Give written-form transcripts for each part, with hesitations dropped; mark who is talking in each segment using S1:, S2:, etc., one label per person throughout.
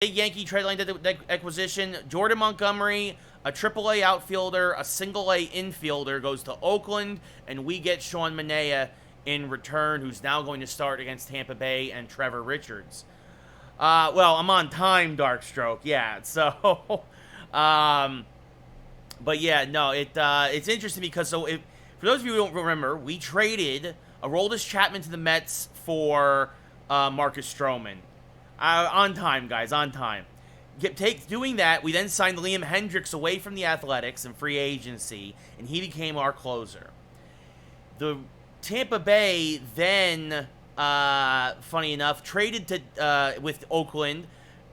S1: big Yankee trade line acquisition. Jordan Montgomery, a AAA outfielder, a single-A infielder goes to Oakland, and we get Sean Manaea in return, who's now going to start against Tampa Bay and Trevor Richards. Well, I'm on time, Darkstroke. Yeah, so, but yeah, no, it's interesting because for those of you who don't remember, we traded Aroldis Chapman to the Mets for Marcus Stroman. On time, guys, on time. Doing that, we then signed Liam Hendriks away from the Athletics in free agency, and he became our closer. The Tampa Bay then, funny enough, traded to with Oakland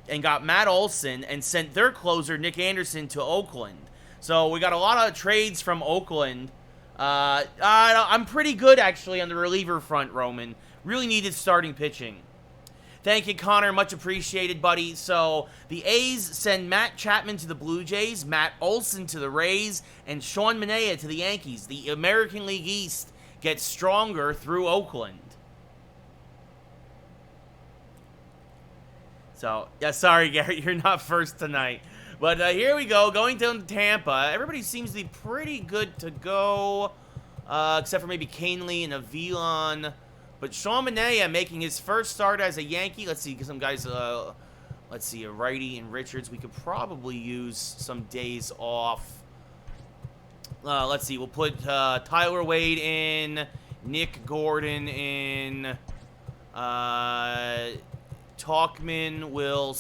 S1: and got Matt Olson and sent their closer, Nick Anderson, to Oakland. So we got a lot of trades from Oakland. I'm pretty good, actually, on the reliever front, Roman. Really needed starting pitching. Thank you, Connor. Much appreciated, buddy. So the A's send Matt Chapman to the Blue Jays, Matt Olson to the Rays, and Sean Manaea to the Yankees. The American League East gets stronger through Oakland. So, yeah, sorry, Gary, you're not first tonight. But here we go, going down to Tampa. Everybody seems to be pretty good to go, except for maybe Canely and Avilon. But Sean Manaea making his first start as a Yankee. Let's see, some guys, let's see, a righty and Richards. We could probably use some days off. Let's see, we'll put Tyler Wade in, Nick Gordon in, Talkman will...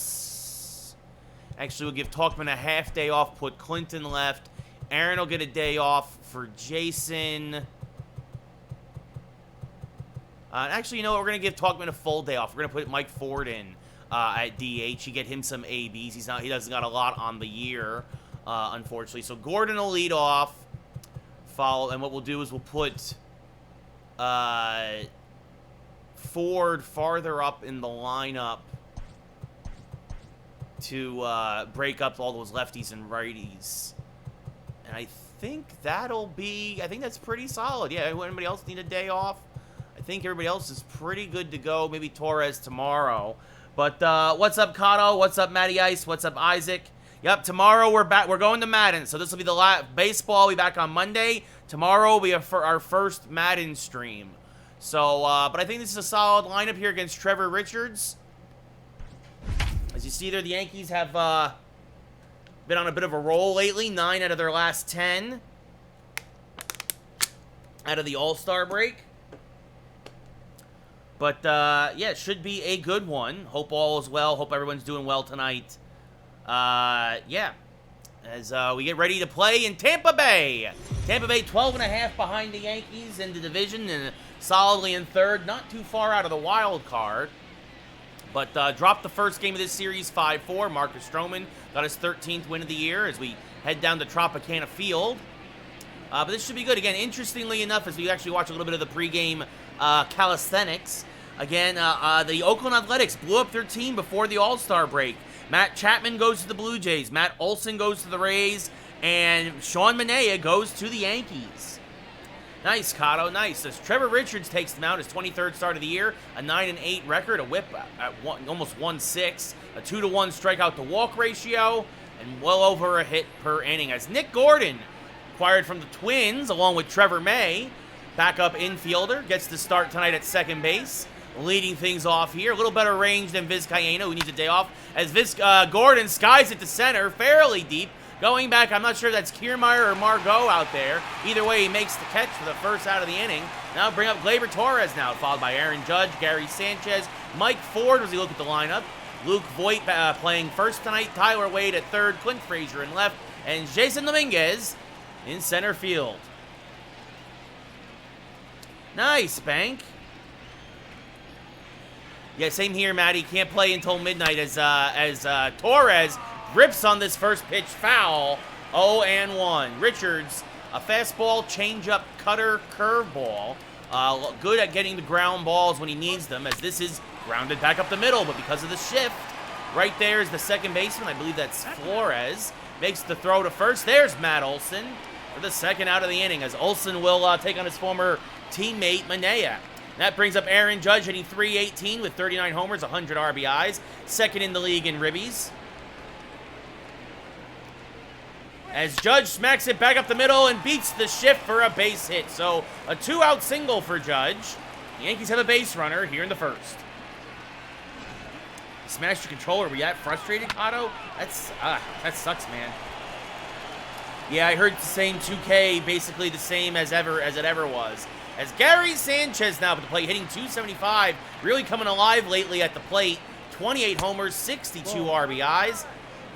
S1: Actually, we'll give Talkman a half day off, put Clinton left. Aaron will get a day off for Jason. Actually, you know what? We're going to give Talkman a full day off. We're going to put Mike Ford in at DH. You get him some ABs. He doesn't got a lot on the year, unfortunately. So Gordon will lead off. And what we'll do is we'll put Ford farther up in the lineup to break up all those lefties and righties. And I think that's pretty solid. Yeah, anybody else need a day off? I think everybody else is pretty good to go. Maybe Torres tomorrow. But what's up, Kato? What's up, Matty Ice? What's up, Isaac? Yep, tomorrow we're back. We're going to Madden. So this will be the last baseball. Will be back on Monday. Tomorrow will be our first Madden stream. So, but I think this is a solid lineup here against Trevor Richards. As you see there, the Yankees have been on a bit of a roll lately. 9 out of their last 10 out of the All-Star break. But, yeah, it should be a good one. Hope all is well. Hope everyone's doing well tonight. Yeah. As we get ready to play in Tampa Bay. Tampa Bay 12.5 behind the Yankees in the division and solidly in third. Not too far out of the wild card. But dropped the first game of this series 5-4. Marcus Stroman got his 13th win of the year as we head down to Tropicana Field. But this should be good. Again, interestingly enough, as we actually watch a little bit of the pregame calisthenics, again, the Oakland Athletics blew up their team before the All-Star break. Matt Chapman goes to the Blue Jays. Matt Olson goes to the Rays. And Sean Manaea goes to the Yankees. Nice, Cotto, nice. As Trevor Richards takes them out, his 23rd start of the year, a 9-8 record, a whip at almost 1.6, a 2-to-1 strikeout-to-walk ratio, and well over a hit per inning. As Nick Gordon, acquired from the Twins, along with Trevor May, backup infielder, gets to start tonight at second base, leading things off here. A little better range than Vizcaino, who needs a day off, as Gordon skies it to center, fairly deep. Going back, I'm not sure if that's Kiermaier or Margot out there. Either way, he makes the catch for the first out of the inning. Now bring up Gleyber Torres now, followed by Aaron Judge, Gary Sanchez, Mike Ford as we look at the lineup. Luke Voigt playing first tonight, Tyler Wade at third, Clint Frazier in left, and Jason Dominguez in center field. Nice, Bank. Yeah, same here, Matty. Can't play until midnight as Torres rips on this first pitch foul. 0-1. Richards, a fastball, changeup, cutter, curveball. Good at getting the ground balls when he needs them, as this is grounded back up the middle. But because of the shift, right there is the second baseman. I believe that's Flores. Makes the throw to first. There's Matt Olson for the second out of the inning, as Olson will take on his former teammate, Manaea. That brings up Aaron Judge hitting .318 with 39 homers, 100 RBIs. Second in the league in ribbies. As Judge smacks it back up the middle and beats the shift for a base hit. So a 2-out single for Judge. The Yankees have a base runner here in the first. Smashed your controller. Were you that frustrated, Cotto? That sucks, man. Yeah, I heard the same 2K, basically the same as it ever was. As Gary Sanchez now at the plate, hitting .275, really coming alive lately at the plate. 28 homers, 62 RBIs.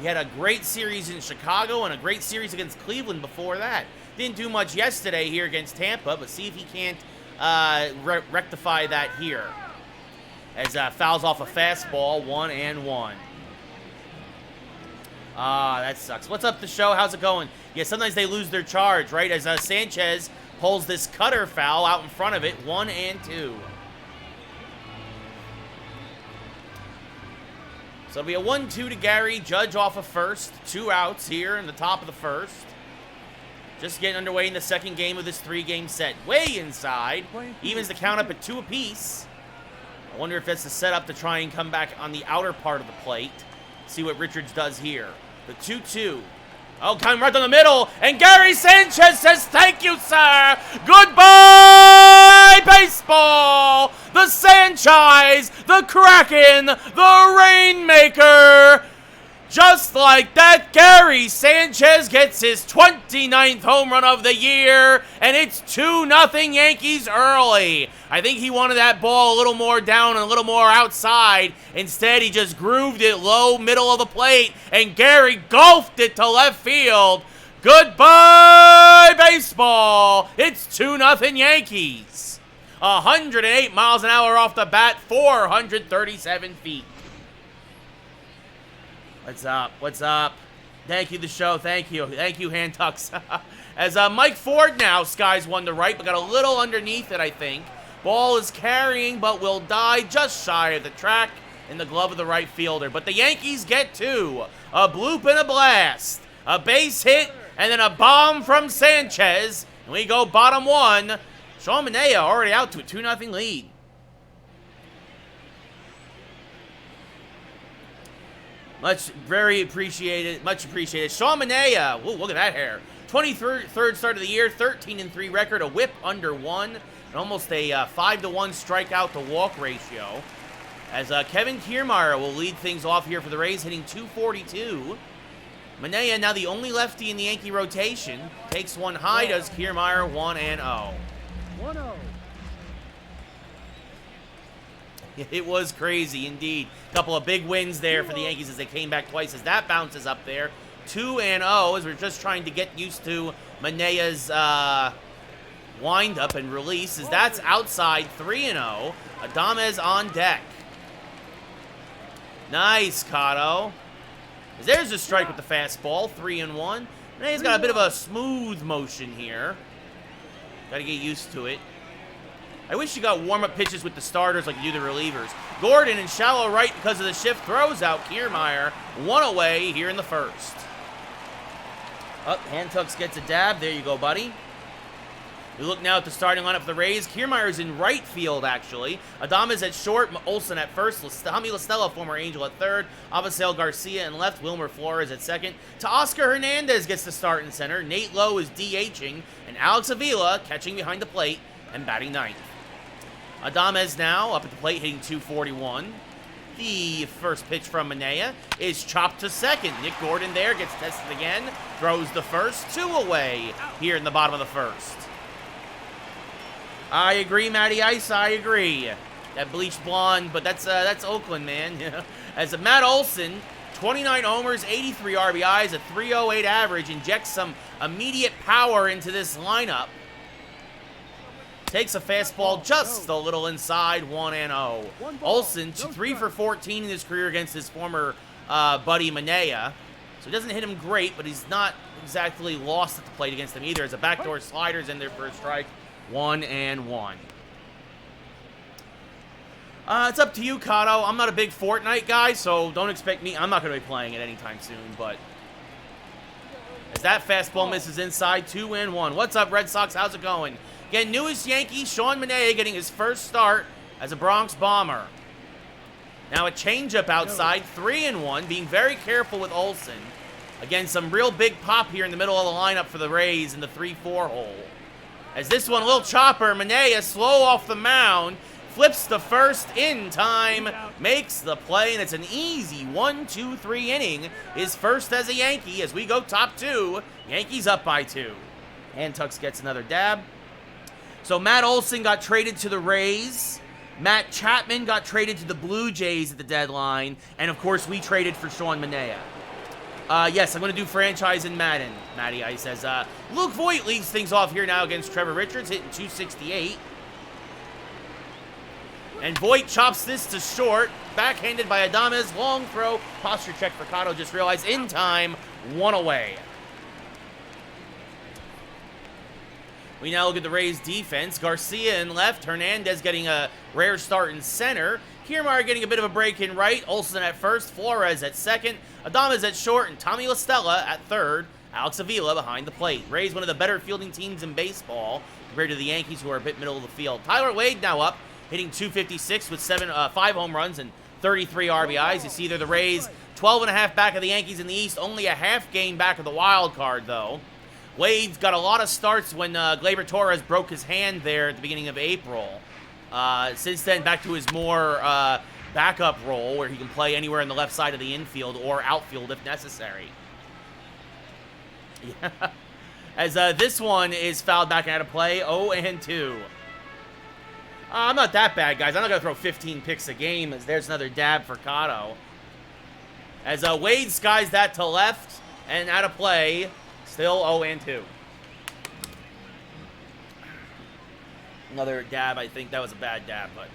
S1: He had a great series in Chicago and a great series against Cleveland before that. Didn't do much yesterday here against Tampa, but see if he can't rectify that here. As fouls off a fastball, 1-1. That sucks. What's up, the show? How's it going? Yeah, sometimes they lose their charge, right? As Sanchez pulls this cutter foul out in front of it, 1-2. So it'll be a 1-2 to Gary. Judge off of first. 2 outs here in the top of the first. Just getting underway in the second game of this 3-game set. Way inside. Evens the count up at 2 apiece. I wonder if that's the setup to try and come back on the outer part of the plate. See what Richards does here. The 2-2. Oh, coming right down the middle. And Gary Sanchez says, thank you, sir. Goodbye, baseball. The Sanchez, the Kraken, the Rainmaker. Just like that, Gary Sanchez gets his 29th home run of the year, and it's 2-0 Yankees early. I think he wanted that ball a little more down and a little more outside. Instead, he just grooved it low, middle of the plate, and Gary golfed it to left field. Goodbye, baseball. It's 2-0 Yankees. 108 miles an hour off the bat, 437 feet. What's up? What's up? Thank you, the show. Thank you. Thank you, Hand Tucks. As Mike Ford now skies one to right, but got a little underneath it, I think. Ball is carrying, but will die just shy of the track in the glove of the right fielder. But the Yankees get 2. A bloop and a blast. A base hit, and then a bomb from Sanchez. And we go bottom 1. Sean Manaea already out to a 2-0 lead. Very appreciated, much appreciated. Sean Manaea, ooh, look at that hair. 23rd start of the year, 13-3 record, a whip under 1, and almost a 5-1 strikeout to walk ratio. As Kevin Kiermaier will lead things off here for the Rays, hitting .242. Manaea, now the only lefty in the Yankee rotation, takes one high, does Kiermaier, 1-0.
S2: 1-0.
S1: It was crazy indeed. A couple of big wins there for the Yankees as they came back twice as that bounces up there. 2-0 as we're just trying to get used to Manea's wind-up and release as that's outside. 3-0. Adams on deck. Nice, Cotto. There's a strike with the fastball. 3-1. Manea's got a bit of a smooth motion here. Got to get used to it. I wish you got warm-up pitches with the starters like you do the relievers. Gordon in shallow right because of the shift throws out Kiermaier. 1 away here in the first. Up, Handtucks gets a dab. There you go, buddy. We look now at the starting lineup for the Rays. Kiermaier's in right field, actually. Adames at short, Olson at first, Jaime La Stella, former Angel, at third, Avisail Garcia in left, Wilmer Flores at second. Teoscar Hernandez gets the start in center. Nate Lowe is DHing, and Alex Avila catching behind the plate and batting ninth. Adames now up at the plate, hitting .241. The first pitch from Manaea is chopped to second. Nick Gordon there gets tested again, throws the first. 2 away here in the bottom of the first. I agree, Matty Ice, I agree. That bleached blonde, but that's Oakland, man. As Matt Olson, 29 homers, 83 RBIs, a .308 average, injects some immediate power into this lineup. Takes a fastball just a little inside, 1-0. Olson, 3 for 14 in his career against his former buddy Manaea. So he doesn't hit him great, but he's not exactly lost at the plate against him either. As a backdoor slider's in there for a strike, 1-1. It's up to you, Cotto. I'm not a big Fortnite guy, so don't expect me. I'm not going to be playing it anytime soon, but as that fastball misses inside, 2-1. What's up, Red Sox? How's it going? Again, newest Yankee, Sean Manaea, getting his first start as a Bronx Bomber. Now a changeup outside, 3-1, being very careful with Olson. Again, some real big pop here in the middle of the lineup for the Rays in the 3-4 hole. As this one, a little chopper, Manaea slow off the mound, flips the first in time, makes the play, and it's an easy 1-2-3 inning. His first as a Yankee as we go top 2. Yankees up by 2. Antux gets another dab. So Matt Olson got traded to the Rays. Matt Chapman got traded to the Blue Jays at the deadline. And, of course, we traded for Sean Manaea. Yes, I'm going to do franchise in Madden. Matty Ice says, Luke Voigt leads things off here now against Trevor Richards, hitting 268. And Voigt chops this to short. Backhanded by Adams. Long throw. Posture check for Cotto. Just realized in time. 1 away. We now look at the Rays defense. Garcia in left. Hernandez getting a rare start in center. Kiermaier getting a bit of a break in right. Olson at first. Flores at second. Adams at short. And Tommy La Stella at third. Alex Avila behind the plate. Rays, one of the better fielding teams in baseball compared to the Yankees, who are a bit middle of the field. Tyler Wade now up, hitting 256 with 5 home runs and 33 RBIs. You see there the Rays, 12.5 back of the Yankees in the East. Only a half game back of the wild card, though. Wade's got a lot of starts when Gleyber Torres broke his hand there at the beginning of April. Since then, back to his more backup role where he can play anywhere on the left side of the infield or outfield if necessary. Yeah. As this one is fouled back and out of play, 0-2. I'm not that bad, guys. I'm not going to throw 15 picks a game. As there's another dab for Cotto. As Wade skies that to left and out of play. Still 0-2. Another dab. I think that was a bad dab, but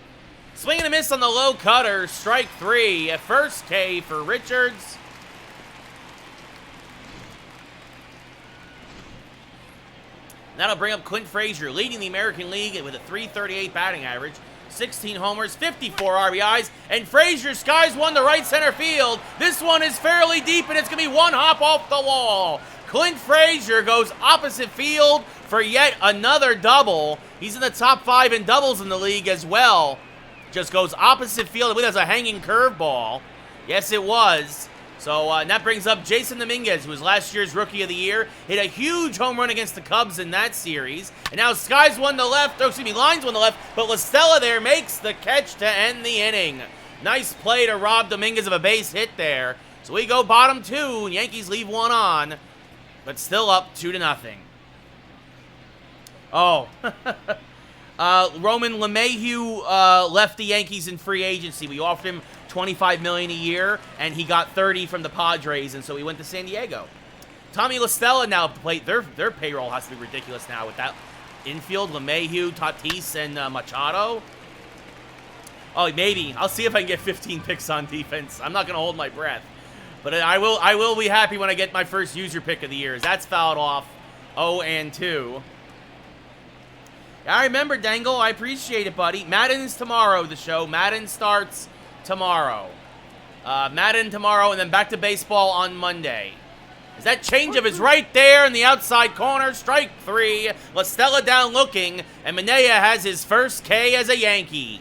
S1: swing and a miss on the low cutter. Strike 3. At first K for Richards. That'll bring up Clint Frazier, leading the American League with a .338 batting average, 16 homers, 54 RBIs, and Frazier skies one to right center field. This one is fairly deep, and it's going to be one hop off the wall. Clint Frazier goes opposite field for yet another double. He's in the top 5 in doubles in the league as well. Just goes opposite field. I believe that's a hanging curveball. Yes, it was. So that brings up Jason Dominguez, who was last year's Rookie of the Year. Hit a huge home run against the Cubs in that series. And now skies one to left. Oh, excuse me, lines one to left. But La Stella there makes the catch to end the inning. Nice play to rob Dominguez of a base hit there. So we go bottom 2. Yankees leave one on. But still up 2-0. Oh. Roman LeMahieu left the Yankees in free agency. We offered him $25 million a year, and he got 30 from the Padres, and so he went to San Diego. Tommy La Stella now up to plate. Their payroll has to be ridiculous now with that infield. LeMahieu, Tatis, and Machado. Oh, maybe. I'll see if I can get 15 picks on defense. I'm not going to hold my breath. But I will be happy when I get my first user pick of the year. That's fouled off 0-2. I remember, Dangle. I appreciate it, buddy. Madden's tomorrow, the show. Madden starts tomorrow. Madden tomorrow, and then back to baseball on Monday. As that changeup is right there in the outside corner. Strike 3. La Stella down looking, and Manaea has his first K as a Yankee.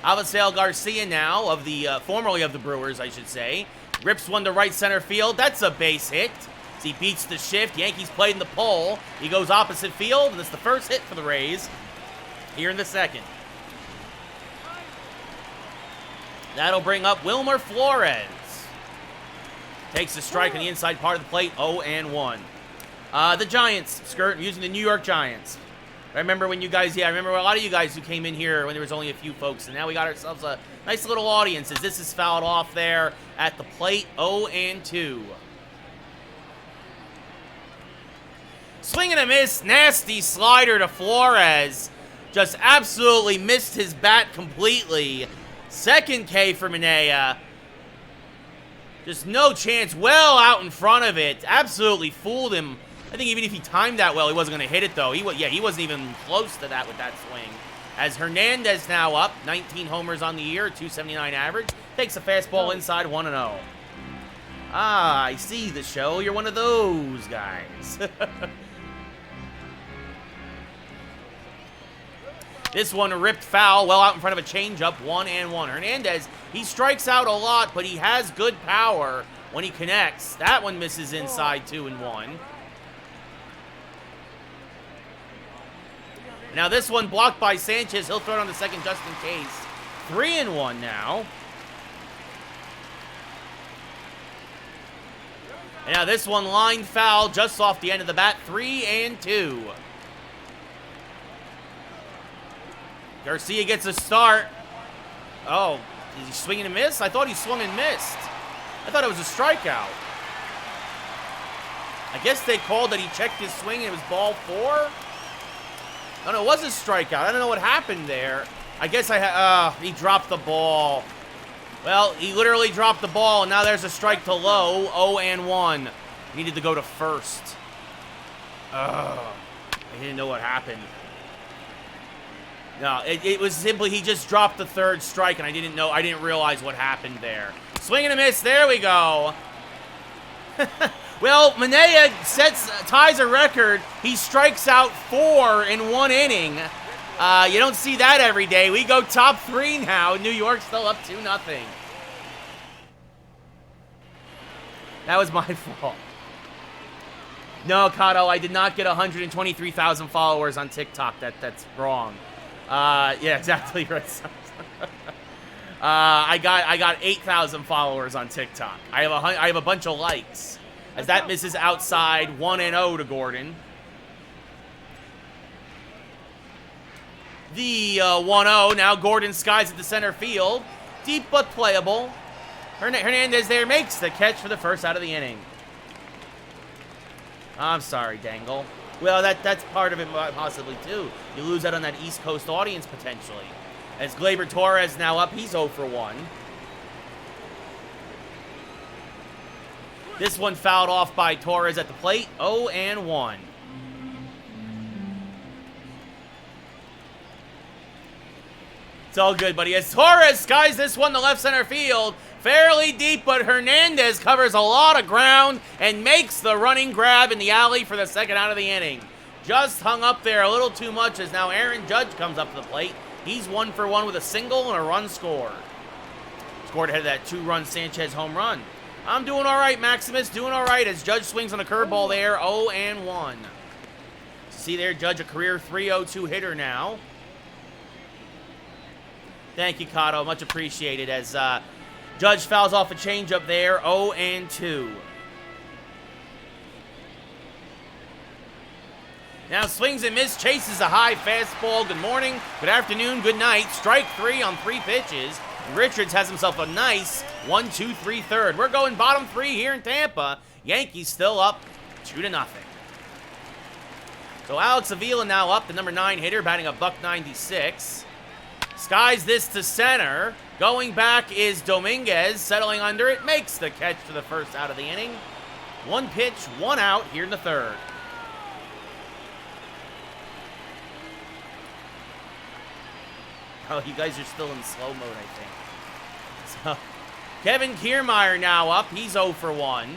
S1: Avisail Garcia now, of the formerly of the Brewers, I should say. Rips one to right center field. That's a base hit. As he beats the shift. Yankees played in the pole. He goes opposite field, and it's the first hit for the Rays here in the second. That'll bring up Wilmer Flores. Takes a strike on the inside part of the plate, 0-1. The Giants, using the New York Giants. I remember when you guys, I remember a lot of you guys who came in here when there was only a few folks, and now we got ourselves a nice little audience as this is fouled off there at the plate, 0-2. Swing and a miss, nasty slider to Flores. Just absolutely missed his bat completely. Second K for Manaea. Just no chance, well out in front of it. Absolutely fooled him. I think even if he timed that well, he wasn't going to hit it, though. He wasn't even close to that with that swing. As Hernandez now up, 19 homers on the year, 279 average. Takes a fastball inside, 1-0. Ah, I see the show. You're one of those guys. This one ripped foul, well out in front of a changeup, 1-1. Hernandez, he strikes out a lot, but he has good power when he connects. That one misses inside, 2-1. Now this one blocked by Sanchez. He'll throw it on the second just in case. 3-1 now. And now this one line foul just off the end of the bat, 3-2. Garcia gets a start. Oh, is he swinging and miss? I thought he swung and missed. I thought it was a strikeout. I guess they called that he checked his swing and it was ball 4. Oh, no, it was a strikeout. I don't know what happened there. I guess he dropped the ball. Well, he literally dropped the ball, and now there's a strike to low, 0-1. Needed to go to first. I didn't know what happened. No, it was simply he just dropped the third strike, and I didn't realize what happened there. Swing and a miss, there we go. Well, Manaea ties a record. He strikes out 4 in 1 inning. You don't see that every day. We go top 3 now. New York's still up 2-0. That was my fault. No, Kato, I did not get 123,000 followers on TikTok. That's wrong. Yeah, exactly right. I got 8,000 followers on TikTok. I have a bunch of likes. As that misses outside, 1-0 to Gordon. The 1-0, now Gordon skies at the center field. Deep but playable. Hernandez there makes the catch for the first out of the inning. I'm sorry, Dangle. Well, that's part of it possibly, too. You lose out on that East Coast audience, potentially. As Gleyber Torres now up, he's 0 for 1. This one fouled off by Torres at the plate, 0-1. It's all good, buddy. As Torres skies this one to left center field, fairly deep, but Hernandez covers a lot of ground and makes the running grab in the alley for the second out of the inning. Just hung up there a little too much as now Aaron Judge comes up to the plate. He's 1 for 1 with a single and a run scored. Scored ahead of that 2-run Sanchez home run. I'm doing all right, Maximus. Doing all right as Judge swings on a curveball there, 0-1. See there, Judge, a career 302 hitter now. Thank you, Kato. Much appreciated as Judge fouls off a changeup there, 0-2. Now swings and misses, chases a high fastball. Good morning, good afternoon, good night. Strike 3 on 3 pitches. Richards has himself a nice 1-2-3 third. We're going bottom 3 here in Tampa. Yankees still up 2-0. So Alex Avila now up, the number 9 hitter, batting a $196. Skies this to center. Going back is Dominguez, settling under it, makes the catch for the first out of the inning. 1 pitch, 1 out here in the third. Oh, you guys are still in slow mode, I think. So, Kevin Kiermaier now up. He's 0 for 1.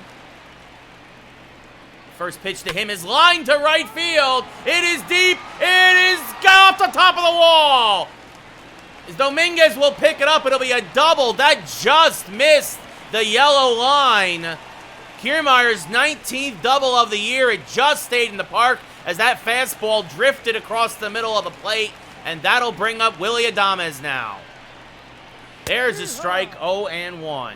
S1: First pitch to him is lined to right field. It is deep. It is off the top of the wall. As Dominguez will pick it up, it'll be a double. That just missed the yellow line. Kiermaier's 19th double of the year. It just stayed in the park as that fastball drifted across the middle of the plate. And that'll bring up Willy Adams now. There's a strike, 0-1.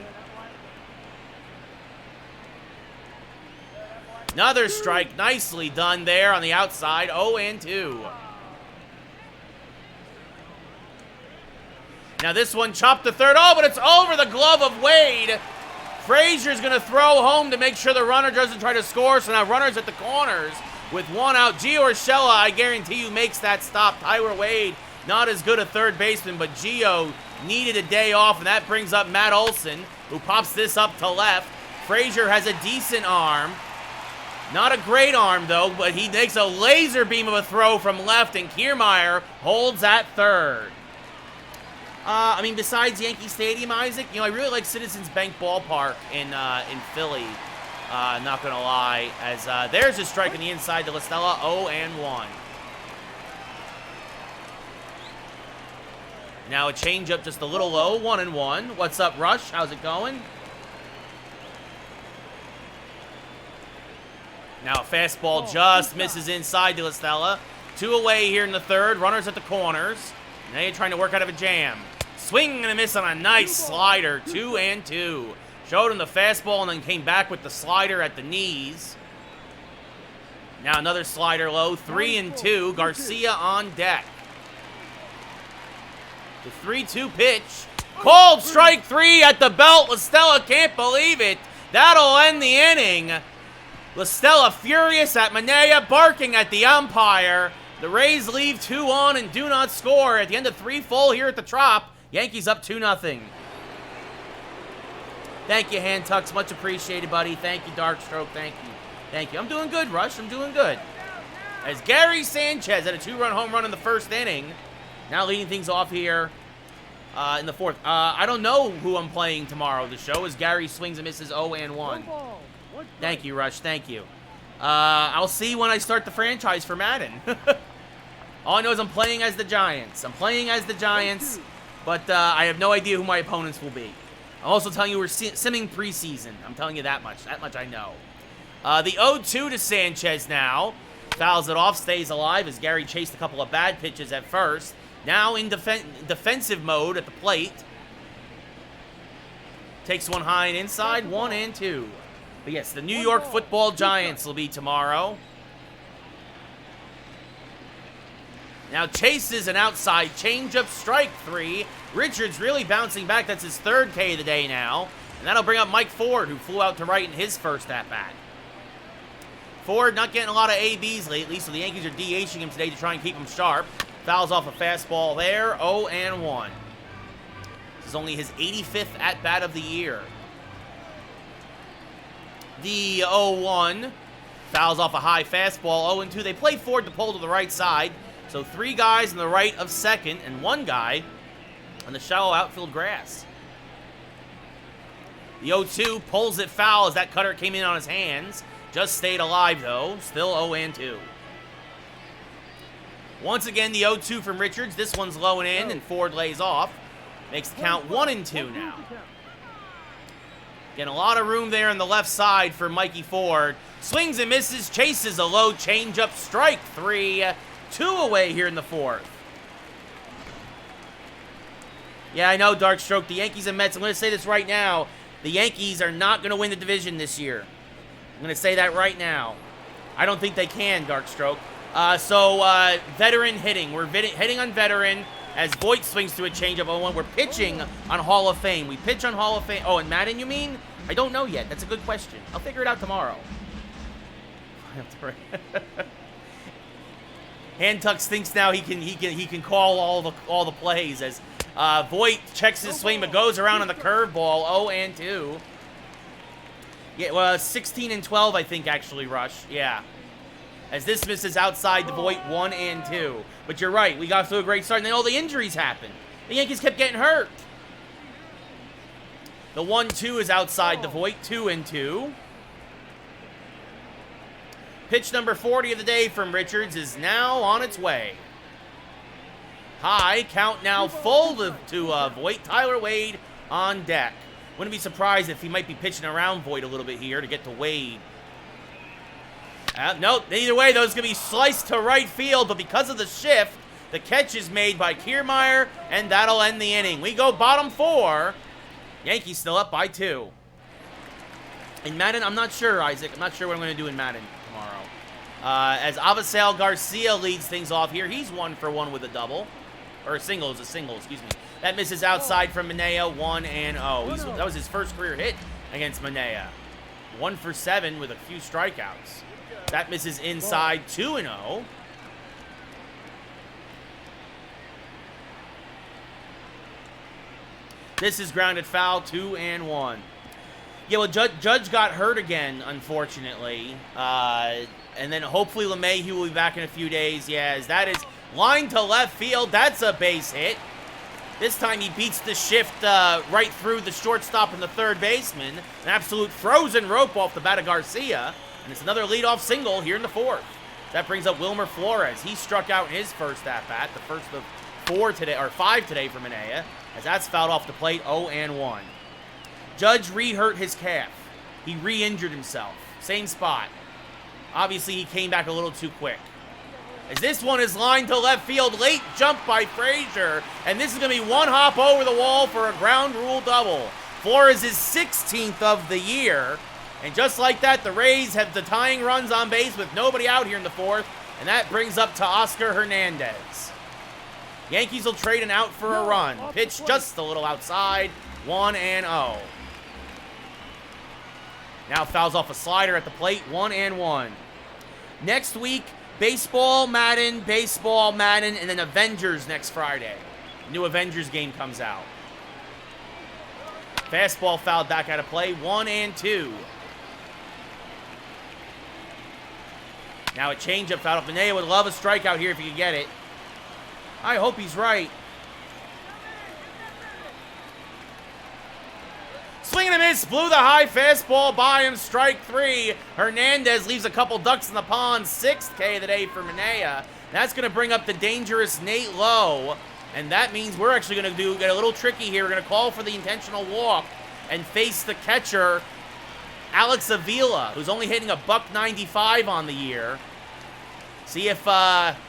S1: Another strike, nicely done there on the outside, 0-2. Now this one chopped to third. Oh, but it's over the glove of Wade. Frazier's going to throw home to make sure the runner doesn't try to score. So now runners at the corners. With 1 out, Gio Urshela, I guarantee you, makes that stop. Tyler Wade, not as good a third baseman, but Gio needed a day off, and that brings up Matt Olson, who pops this up to left. Frazier has a decent arm. Not a great arm, though, but he makes a laser beam of a throw from left, and Kiermaier holds at third. I mean, besides Yankee Stadium, Isaac, you know, I really like Citizens Bank Ballpark in Philly. Not gonna lie, as there's a strike on the inside to La Stella, 0-1. Now a changeup just a little low, 1-1. What's up, Rush? How's it going? Now a fastball just misses inside to La Stella. 2 away here in the third. Runners at the corners. Now you're trying to work out of a jam. Swing and a miss on a nice slider. 2-2. Showed him the fastball and then came back with the slider at the knees. Now another slider low. 3-2. Garcia on deck. The 3-2 pitch. Called strike 3 at the belt. La Stella can't believe it. That'll end the inning. La Stella furious at Manaea, barking at the umpire. The Rays leave 2 on and do not score. At the end of 3 full here at the Trop, Yankees up 2-0. Thank you, Hand Tucks. Much appreciated, buddy. Thank you, Darkstroke. Thank you. Thank you. I'm doing good, Rush. I'm doing good. As Gary Sanchez had a 2-run home run in the first inning. Now leading things off here in the fourth. I don't know who I'm playing tomorrow. The show is Gary swings and misses 0-1. Thank you, Rush. Thank you. I'll see when I start the franchise for Madden. All I know is I'm playing as the Giants. I'm playing as the Giants, but I have no idea who my opponents will be. I'm also telling you we're simming preseason. I'm telling you that much. That much I know. The 0-2 to Sanchez now. Fouls it off, stays alive as Gary chased a couple of bad pitches at first. Now in defensive mode at the plate. Takes one high and inside, 1-2. But yes, the New York Football Giants will be tomorrow. Now chases an outside changeup, strike 3. Richards really bouncing back. That's his 3rd K of the day now. And that'll bring up Mike Ford, who flew out to right in his first at-bat. Ford not getting a lot of ABs lately, so the Yankees are DHing him today to try and keep him sharp. Fouls off a fastball there, 0-1. This is only his 85th at-bat of the year. The 0-1 fouls off a high fastball, 0-2. They play Ford to pull to the right side, so 3 guys on the right of second and 1 guy on the shallow outfield grass. The 0-2 pulls it foul as that cutter came in on his hands. Just stayed alive, though. Still 0-2. Once again, the 0-2 from Richards. This one's low and in, and Ford lays off. Makes the count 1-2 now. Getting a lot of room there on the left side for Mikey Ford. Swings and misses, chases a low changeup, strike 3. 2 away here in the 4th. Yeah, I know, Darkstroke. The Yankees and Mets, I'm going to say this right now. The Yankees are not going to win the division this year. I'm going to say that right now. I don't think they can, Darkstroke. So, veteran hitting. We're hitting on veteran as Voit swings through a changeup 0-1. We're pitching on Hall of Fame. We pitch on Hall of Fame. Oh, and Madden, you mean? I don't know yet. That's a good question. I'll figure it out tomorrow. Handtucks thinks now he can call all the plays as Voit checks his swing but goes around on the curveball, 0-2. Yeah, well, 16-12 I think actually, Rush. Yeah. As this misses outside the Voit, 1-2. But you're right, we got through a great start, and then all the injuries happened. The Yankees kept getting hurt. The 1-2 is outside the Voit, 2-2. Pitch number 40 of the day from Richards is now on its way. High, count now full to Voit. Tyler Wade on deck. Wouldn't be surprised if he might be pitching around Voit a little bit here to get to Wade. Nope, either way, those going to be sliced to right field, but because of the shift, the catch is made by Kiermaier, and that'll end the inning. We go bottom 4. Yankees still up by 2. In Madden, I'm not sure, Isaac. I'm not sure what I'm going to do in Madden tomorrow. As Avisail Garcia leads things off here. He's 1 for 1 with a double. Or a single, excuse me. That misses outside from Manaea, 1-0. That was his first career hit against Manaea. 1 for 7 with a few strikeouts. That misses inside, 2-0. This is grounded foul, 2-1. Yeah, well, Judge got hurt again, unfortunately. And then hopefully LeMahieu will be back in a few days. Yeah, as that is line to left field. That's a base hit. This time he beats the shift right through the shortstop and the third baseman. An absolute frozen rope off the bat of Garcia. And it's another leadoff single here in the fourth. That brings up Wilmer Flores. He struck out in his first at-bat, the first of 5 today for Manaea, as that's fouled off the plate, 0-1. Judge re-hurt his calf. He re-injured himself. Same spot. Obviously, he came back a little too quick. As this one is lined to left field, late jump by Frazier, and this is going to be one hop over the wall for a ground rule double. Flores is 16th of the year, and just like that, the Rays have the tying runs on base with nobody out here in the fourth, and that brings up to Oscar Hernandez. Yankees will trade an out for a run. Pitch just a little outside, 1-0. Now fouls off a slider at the plate, 1-1. Next week, Baseball, Madden, and then Avengers next Friday. New Avengers game comes out. Fastball fouled back out of play, 1-2. Now a changeup fouled off. Manaea would love a strikeout here if he could get it. I hope he's right. Swing and a miss, blew the high fastball by him, strike 3. Hernandez leaves a couple ducks in the pond, 6th K of the day for Manaea. That's going to bring up the dangerous Nate Lowe, and that means we're actually going to get a little tricky here. We're going to call for the intentional walk and face the catcher, Alex Avila, who's only hitting a .195 on the year. See if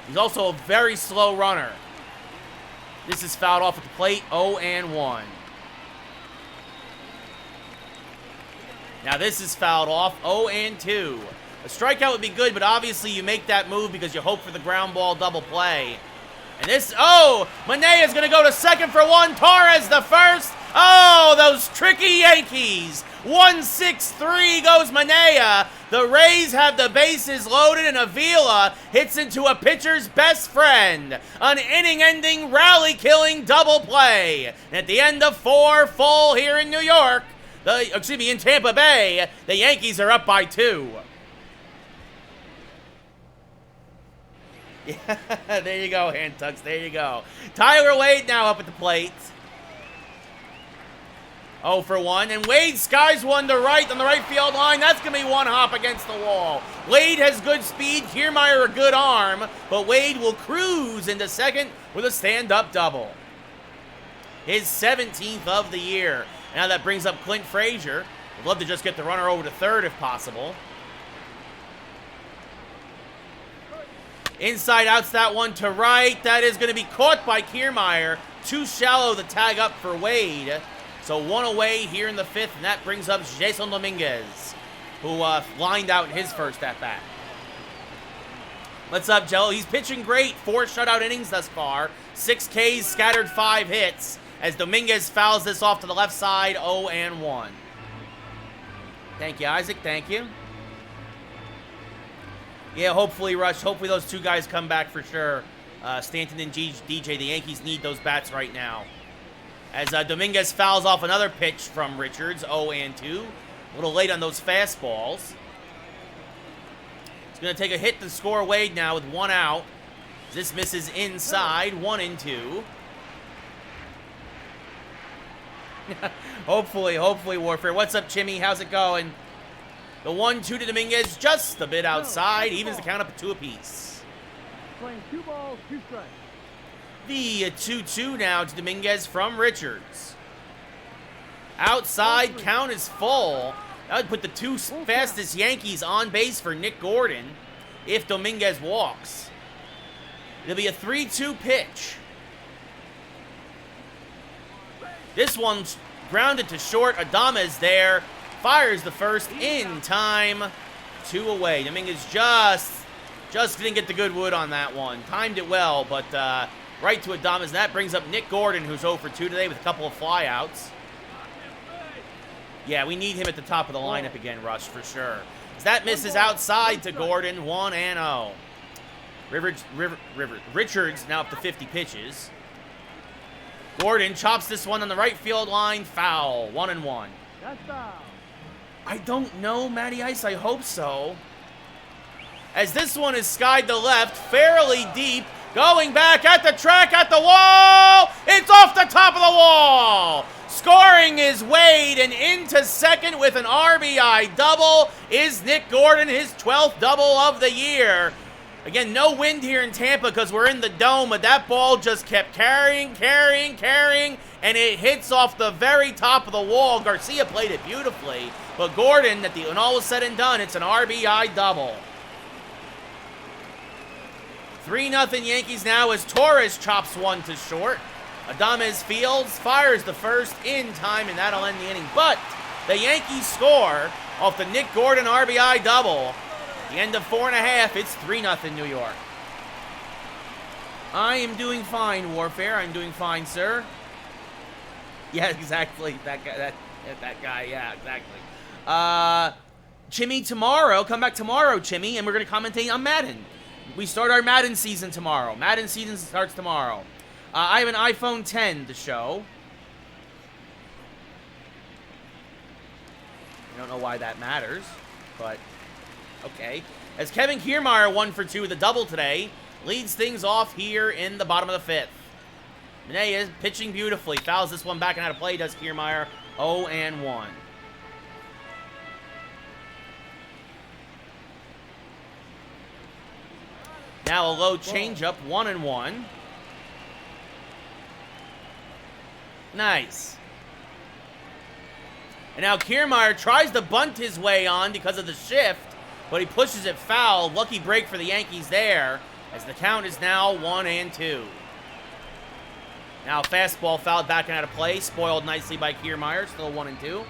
S1: he's also a very slow runner. This is fouled off at the plate, 0-1. Now this is fouled off, 0-2. A strikeout would be good, but obviously you make that move because you hope for the ground ball double play. And this, Manaea's going to go to second for 1. Torres the first. Oh, those tricky Yankees. 1-6-3 goes Manaea. The Rays have the bases loaded, and Avila hits into a pitcher's best friend. An inning-ending, rally-killing double play. And at the end of 4 full here in New York, in Tampa Bay, the Yankees are up by 2. Yeah, there you go, hand tucks. There you go. Tyler Wade now up at the plate. 0 for 1, and Wade skies one to right on the right field line. That's going to be one hop against the wall. Wade has good speed, Kiermaier a good arm, but Wade will cruise into second with a stand-up double. His 17th of the year. Now that brings up Clint Frazier. Would love to just get the runner over to third if possible. Inside outs that one to right. That is going to be caught by Kiermaier. Too shallow the tag up for Wade. So 1 away here in the 5th, and that brings up Jason Dominguez, who lined out in his first at-bat. What's up, Jello? He's pitching great. 4 shutout innings thus far. 6 Ks, scattered 5 hits. As Dominguez fouls this off to the left side, 0-1. Thank you, Isaac. Thank you. Yeah, hopefully, Rush. Hopefully those 2 guys come back for sure. Stanton and DJ, the Yankees need those bats right now. As Dominguez fouls off another pitch from Richards, 0-2. A little late on those fastballs. He's going to take a hit to score Wade now with 1 out. This misses inside, 1-2. hopefully, Warfare. What's up, Chimmy? How's it going? The 1-2 to Dominguez, just a bit outside. Evens the count up at 2 apiece.
S2: Playing 2 balls, 2 strikes.
S1: The 2-2 now to Dominguez from Richards. Outside, count is full. That would put the 2 fastest Yankees on base for Nick Gordon if Dominguez walks. It'll be a 3-2 pitch. This one's grounded to short. Adams there. Fires the first in time. 2 away. Dominguez just didn't get the good wood on that one. Timed it well, but right to Adams. And that brings up Nick Gordon, who's 0 for 2 today with a couple of flyouts. Yeah, we need him at the top of the lineup again, Rush, for sure. As that misses outside to Gordon, 1-0. Richards now up to 50 pitches. Gordon chops this one on the right field line. Foul. 1-1.
S2: That's foul.
S1: I don't know, Matty Ice. I hope so. As this one is skied to left, fairly deep. Going back at the track, at the wall. It's off the top of the wall. Scoring is Wade, and into second with an RBI double is Nick Gordon, his 12th double of the year. Again, no wind here in Tampa because we're in the dome, but that ball just kept carrying, and it hits off the very top of the wall. Garcia played it beautifully, but Gordon, when all was said and done, it's an RBI double. 3-0 Yankees now as Torres chops one to short. Adams fields, fires the first in time, and that'll end the inning. But the Yankees score off the Nick Gordon RBI double. The end of 4.5, it's 3-0 New York. I am doing fine, Warfare. I'm doing fine, sir. Yeah, exactly. That guy, yeah, exactly. Chimmy tomorrow. Come back tomorrow, Chimmy, and we're going to commentate on Madden. We start our Madden season tomorrow. Madden season starts tomorrow. I have an iPhone 10 to show. I don't know why that matters, but okay. As Kevin Kiermaier 1 for 2 with a double today, leads things off here in the bottom of the 5th. Manaea is pitching beautifully. Fouls this one back and out of play, does Kiermaier. 0-1. Now a low changeup, 1-1. Nice. And now Kiermaier tries to bunt his way on because of the shift, but he pushes it foul. Lucky break for the Yankees there, as the count is now 1-2. Now fastball fouled back and out of play, spoiled nicely by Kiermaier, still 1-2.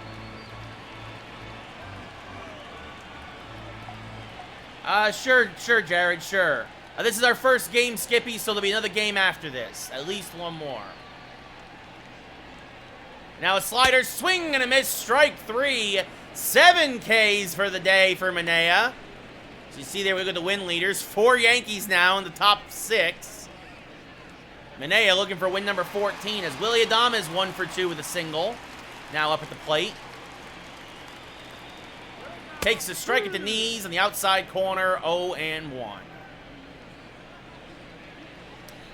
S1: Sure, Jared, sure. This is our first game, Skippy, so there'll be another game after this. At least one more. Now a slider, swing and a miss, strike 3. 7 Ks for the day for Manaea. So you see there we go, the win leaders. 4 Yankees now in the top 6. Manaea looking for win number 14 as Willy Adams 1 for 2 with a single. Now up at the plate. Takes a strike at the knees on the outside corner, 0-1.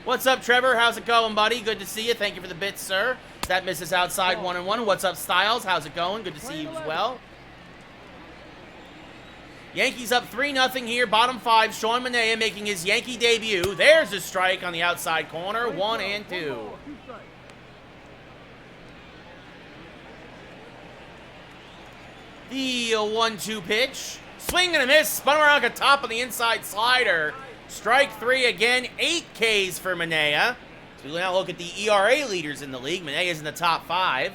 S1: What's up, Trevor? How's it going, buddy? Good to see you. Thank you for the bits, sir. That misses outside 1-1. What's up, Styles? How's it going? Good to see you as well. Yankees up 3-0 here, bottom 5. Sean Manaea making his Yankee debut. There's a strike on the outside corner, 1-2. The 1-2 pitch. Swing and a miss. Spun around at top on the inside slider. Strike 3 again. 8 Ks for Manaea. So we now look at the ERA leaders in the league. Manea's in the top 5.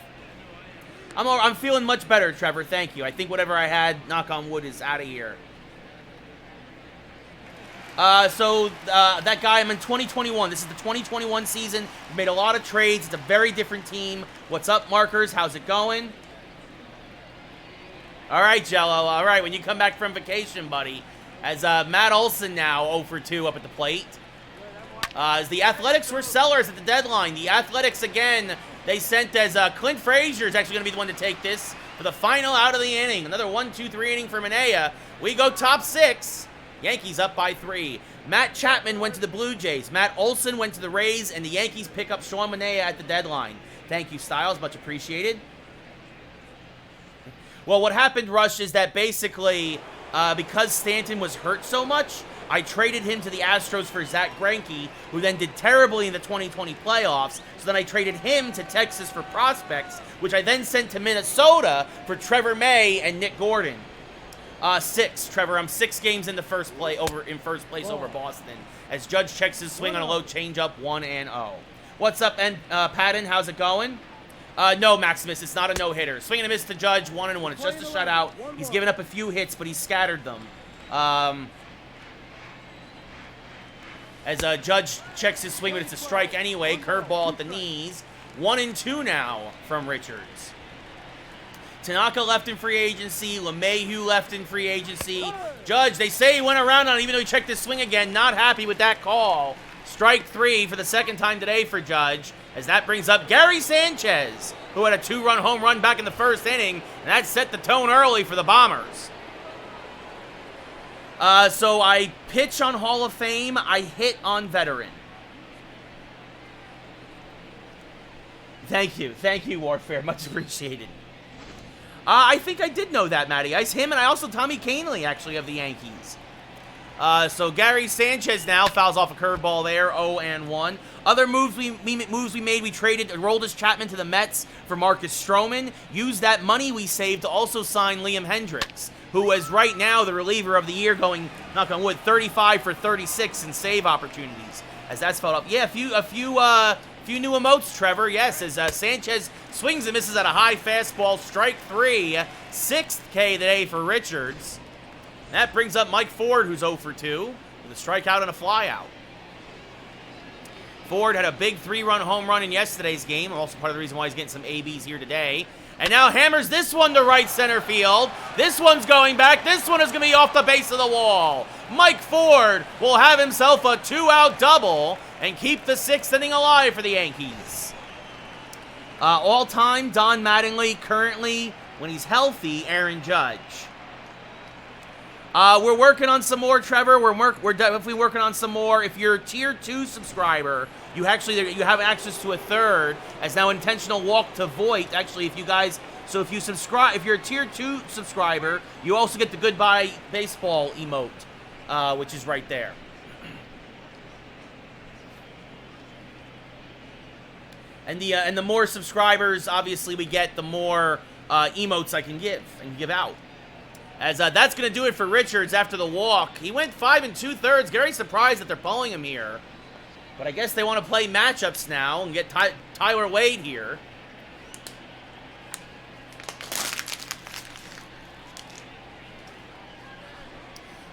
S1: I'm feeling much better, Trevor. Thank you. I think whatever I had, knock on wood, is out of here. That guy, I'm in 2021. This is the 2021 season. We made a lot of trades. It's a very different team. What's up, Markers? How's it going? All right, Jello. All right, when you come back from vacation, buddy. As Matt Olson now 0 for 2 up at the plate. As the Athletics were sellers at the deadline. The Athletics, again, they sent as Clint Frazier is actually going to be the one to take this for the final out of the inning. Another 1-2-3 inning for Manaea. We go top 6. Yankees up by 3. Matt Chapman went to the Blue Jays. Matt Olson went to the Rays, and the Yankees pick up Sean Manaea at the deadline. Thank you, Styles. Much appreciated. Well, what happened, Rush, is that basically because Stanton was hurt so much, I traded him to the Astros for Zach Greinke, who then did terribly in the 2020 playoffs. So then I traded him to Texas for prospects, which I then sent to Minnesota for Trevor May and Nick Gordon. 6, Trevor. I'm 6 games in the first place over Boston. As Judge checks his swing on a low changeup, 1-0. What's up, Patton? How's it going? No, Maximus, it's not a no-hitter. Swing and a miss to Judge, 1-1. It's just a shutout. He's given up a few hits, but he's scattered them. As Judge checks his swing, but it's a strike anyway. Curveball at the knees. 1-2 now from Richards. Tanaka left in free agency. LeMahieu left in free agency. Judge, they say he went around on it, even though he checked his swing again. Not happy with that call. Strike 3 for the second time today for Judge, as that brings up Gary Sanchez, who had a 2-run home run back in the first inning, and that set the tone early for the Bombers. So I pitch on Hall of Fame, I hit on Veteran. Thank you, Warfare. Much appreciated. I think I did know that, Matty Ice. Him and I also Tommy Canely, actually, of the Yankees. So Gary Sanchez now fouls off a curveball there, 0-1. Other moves we made, we traded Aroldis Chapman to the Mets for Marcus Stroman. Used that money we saved to also sign Liam Hendricks, who is right now the reliever of the year, going, knock on wood, 35 for 36 in save opportunities. As that's followed up. Yeah, a few new emotes, Trevor. Yes, as Sanchez swings and misses at a high fastball, strike 3, 6th K today for Richards. That brings up Mike Ford, who's 0 for 2, with a strikeout and a flyout. Ford had a big 3-run home run in yesterday's game, also part of the reason why he's getting some ABs here today. And now hammers this one to right center field. This one's going back. This one is going to be off the base of the wall. Mike Ford will have himself a 2-out double and keep the 6th inning alive for the Yankees. All-time, Don Mattingly. Currently, when he's healthy, Aaron Judge. We're working on some more, Trevor. We're definitely working on some more. If you're a Tier 2 subscriber, you have access to a third, as now intentional walk to Voight. Actually, if you're a Tier 2 subscriber, you also get the goodbye baseball emote, which is right there. And the more subscribers, obviously, we get, the more emotes I can give out. As that's going to do it for Richards after the walk. He went 5 2/3. Gary's surprised that they're pulling him here. But I guess they want to play matchups now and get Tyler Wade here.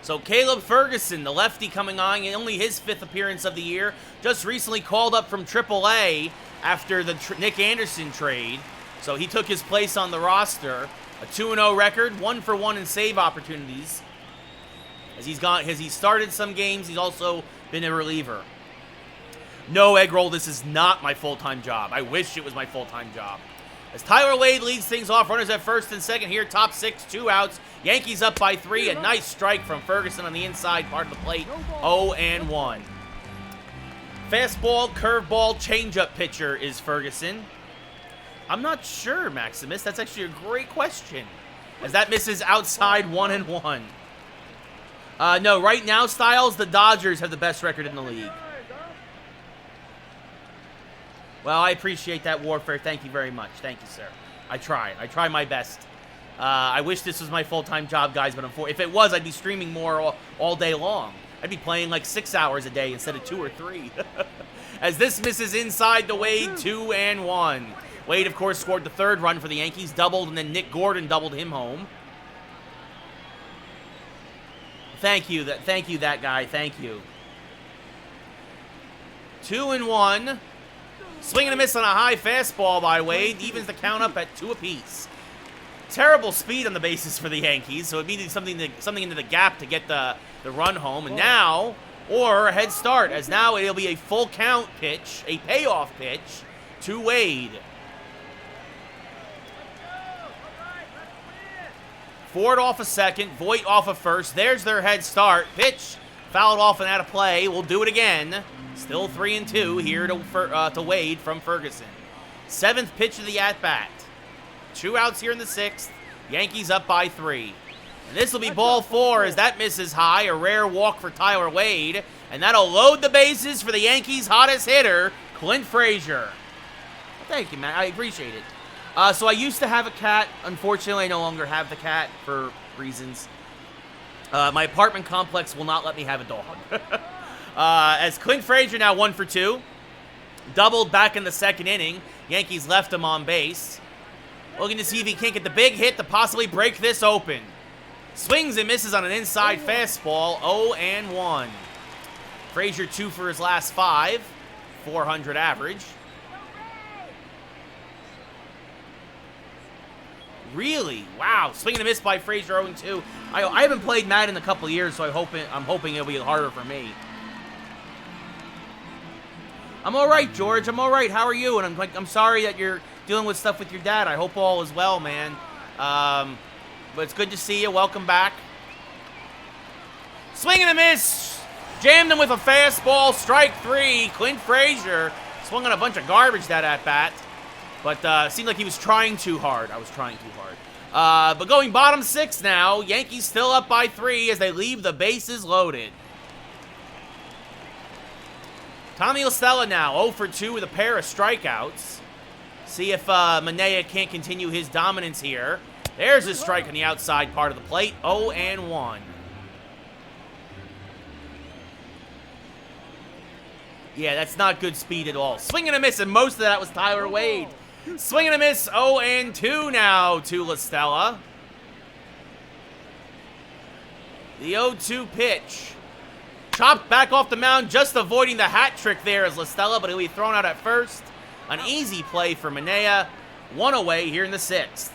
S1: So Caleb Ferguson, the lefty coming on, only his 5th appearance of the year. Just recently called up from AAA after the Nick Anderson trade. So he took his place on the roster. A 2-0 record, 1 for 1 in save opportunities. As he started some games, he's also been a reliever. No, Eggroll, this is not my full-time job. I wish it was my full-time job. As Tyler Wade leads things off, runners at first and second here, top 6, 2 outs. Yankees up by 3, a nice strike from Ferguson on the inside part of the plate, 0-1. Fastball, curveball, changeup pitcher is Ferguson. I'm not sure, Maximus. That's actually a great question. As that misses outside 1-1. No, right now, Styles, the Dodgers have the best record in the league. Well, I appreciate that, Warfare. Thank you very much. Thank you, sir. I try my best. I wish this was my full-time job, guys, but if it was, I'd be streaming more all day long. I'd be playing like 6 hours a day instead of 2 or 3. As this misses inside the Wade, 2-1. Wade, of course, scored the 3rd run for the Yankees, doubled, and then Nick Gordon doubled him home. Thank you, that guy. Thank you. 2-1. Swing and a miss on a high fastball by Wade. Evens the count up at 2 apiece. Terrible speed on the bases for the Yankees, so it needed something into the gap to get the run home. And now, or a head start, as now it'll be a full count pitch, a payoff pitch to Wade. Ford off a second, Voight off a first. There's their head start. Pitch fouled off and out of play. We'll do it again. Still 3-2 here to Wade from Ferguson. 7th pitch of the at-bat. 2 outs here in the 6th. Yankees up by 3. And this will be ball 4 as that misses high. A rare walk for Tyler Wade. And that'll load the bases for the Yankees' hottest hitter, Clint Frazier. Thank you, man. I appreciate it. So I used to have a cat. Unfortunately, I no longer have the cat for reasons. My apartment complex will not let me have a dog. As Clint Frazier now 1 for 2. Doubled back in the 2nd inning. Yankees left him on base. Looking to see if he can't get the big hit to possibly break this open. Swings and misses on an inside fastball. 0-1. Frazier 2 for his last 5. 400 average. Really? Wow. Swing and a miss by Frazier, 0-2. I haven't played Madden in a couple of years, so I'm hoping it'll be harder for me. I'm all right, George. I'm all right. How are you? And I'm sorry that you're dealing with stuff with your dad. I hope all is well, man. But it's good to see you. Welcome back. Swing and a miss. Jammed him with a fastball. Strike 3. Clint Frazier swung on a bunch of garbage that at bat. But seemed like he was trying too hard. I was trying too hard. But going bottom 6 now. Yankees still up by 3 as they leave the bases loaded. Tommy LaStella now 0 for 2 with a pair of strikeouts. See if Manaea can't continue his dominance here. There's a strike on the outside part of the plate. 0-1. Yeah, that's not good speed at all. Swing and a miss, and most of that was Tyler Wade. Swing and a miss, 0-2 now to LaStella. The 0-2 pitch. Chopped back off the mound, just avoiding the hat trick there as LaStella, but he'll be thrown out at first. An easy play for Manaea. 1 away here in the 6th.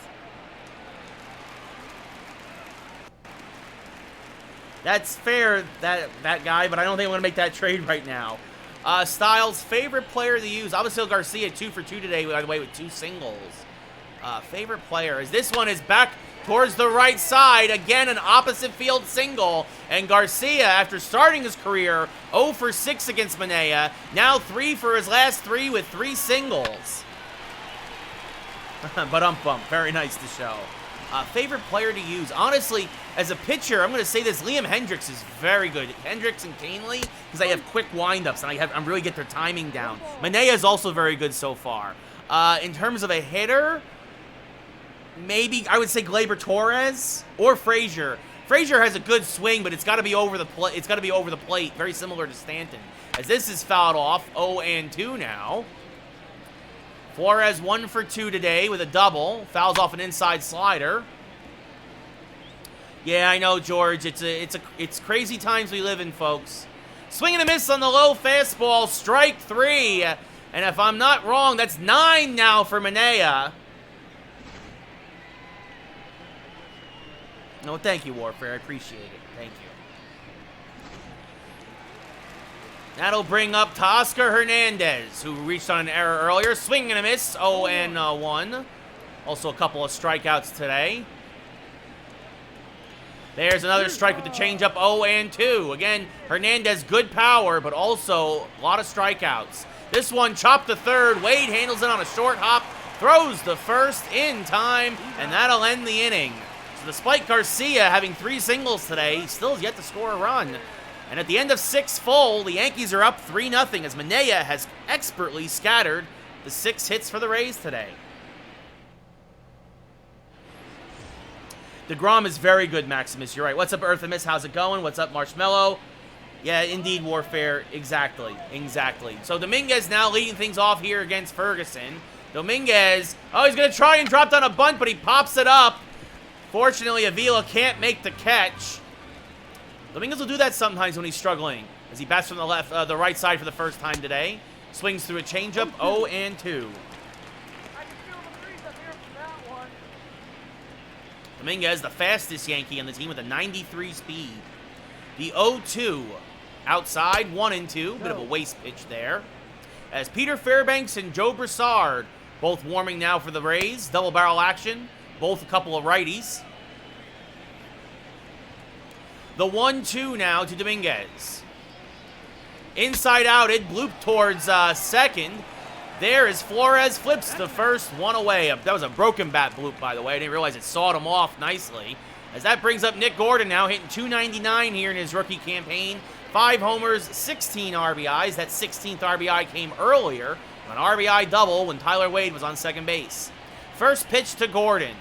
S1: That's fair, that guy, but I don't think I'm going to make that trade right now. Styles' favorite player to use. Avisail Garcia 2 for 2 today, by the way, with 2 singles. Favorite player as this one is back towards the right side. Again, an opposite field single. And Garcia, after starting his career 0 for 6 against Manaea, now 3 for his last 3 with 3 singles. But very nice to show. Favorite player to use. Honestly, as a pitcher, I'm going to say this. Liam Hendricks is very good. Hendricks and Canely, because they have quick windups, and I really get their timing down. Manaea is also very good so far. In terms of a hitter, maybe I would say Gleyber Torres or Frazier. Frazier has a good swing, but it's got to be over the plate. It's got to be over the plate, very similar to Stanton. As this is fouled off, 0-2 now. Flores 1 for 2 today with a double. Fouls off an inside slider. Yeah, I know, George. It's crazy times we live in, folks. Swing and a miss on the low fastball. Strike 3. And if I'm not wrong, that's 9 now for Manaea. No, thank you, Warfare. I appreciate it. Thank you. That'll bring up Teoscar Hernandez, who reached on an error earlier. Swing and a miss, 0-1. Also a couple of strikeouts today. There's another strike with the changeup, 0-2. Again, Hernandez, good power, but also a lot of strikeouts. This one chopped to third. Wade handles it on a short hop, throws the first in time, and that'll end the inning. So despite Garcia having 3 singles today, he still has yet to score a run. And at the end of 6 full, the Yankees are up 3-0 as Manaea has expertly scattered the 6 hits for the Rays today. DeGrom is very good, Maximus. You're right. What's up, Earthimus? How's it going? What's up, Marshmallow? Yeah, indeed, Warfare. Exactly. So Dominguez now leading things off here against Ferguson. Dominguez, he's going to try and drop down a bunt, but he pops it up. Fortunately, Avila can't make the catch. Dominguez will do that sometimes when he's struggling, as he bats from the right side for the first time today. Swings through a changeup, 0-2. Dominguez, the fastest Yankee on the team with a 93 speed. The 0-2 outside, 1-2. Bit of a waste pitch there. As Peter Fairbanks and Joe Broussard both warming now for the Rays. Double barrel action, both a couple of righties. The 1-2 now to Dominguez. Inside outed, bloop towards second. There is Flores, flips the first, 1 away. That was a broken bat bloop, by the way. I didn't realize it sawed him off nicely. As that brings up Nick Gordon now, hitting .299 here in his rookie campaign. 5 homers, 16 RBIs. That 16th RBI came earlier. An RBI double when Tyler Wade was on second base. First pitch to Gordon.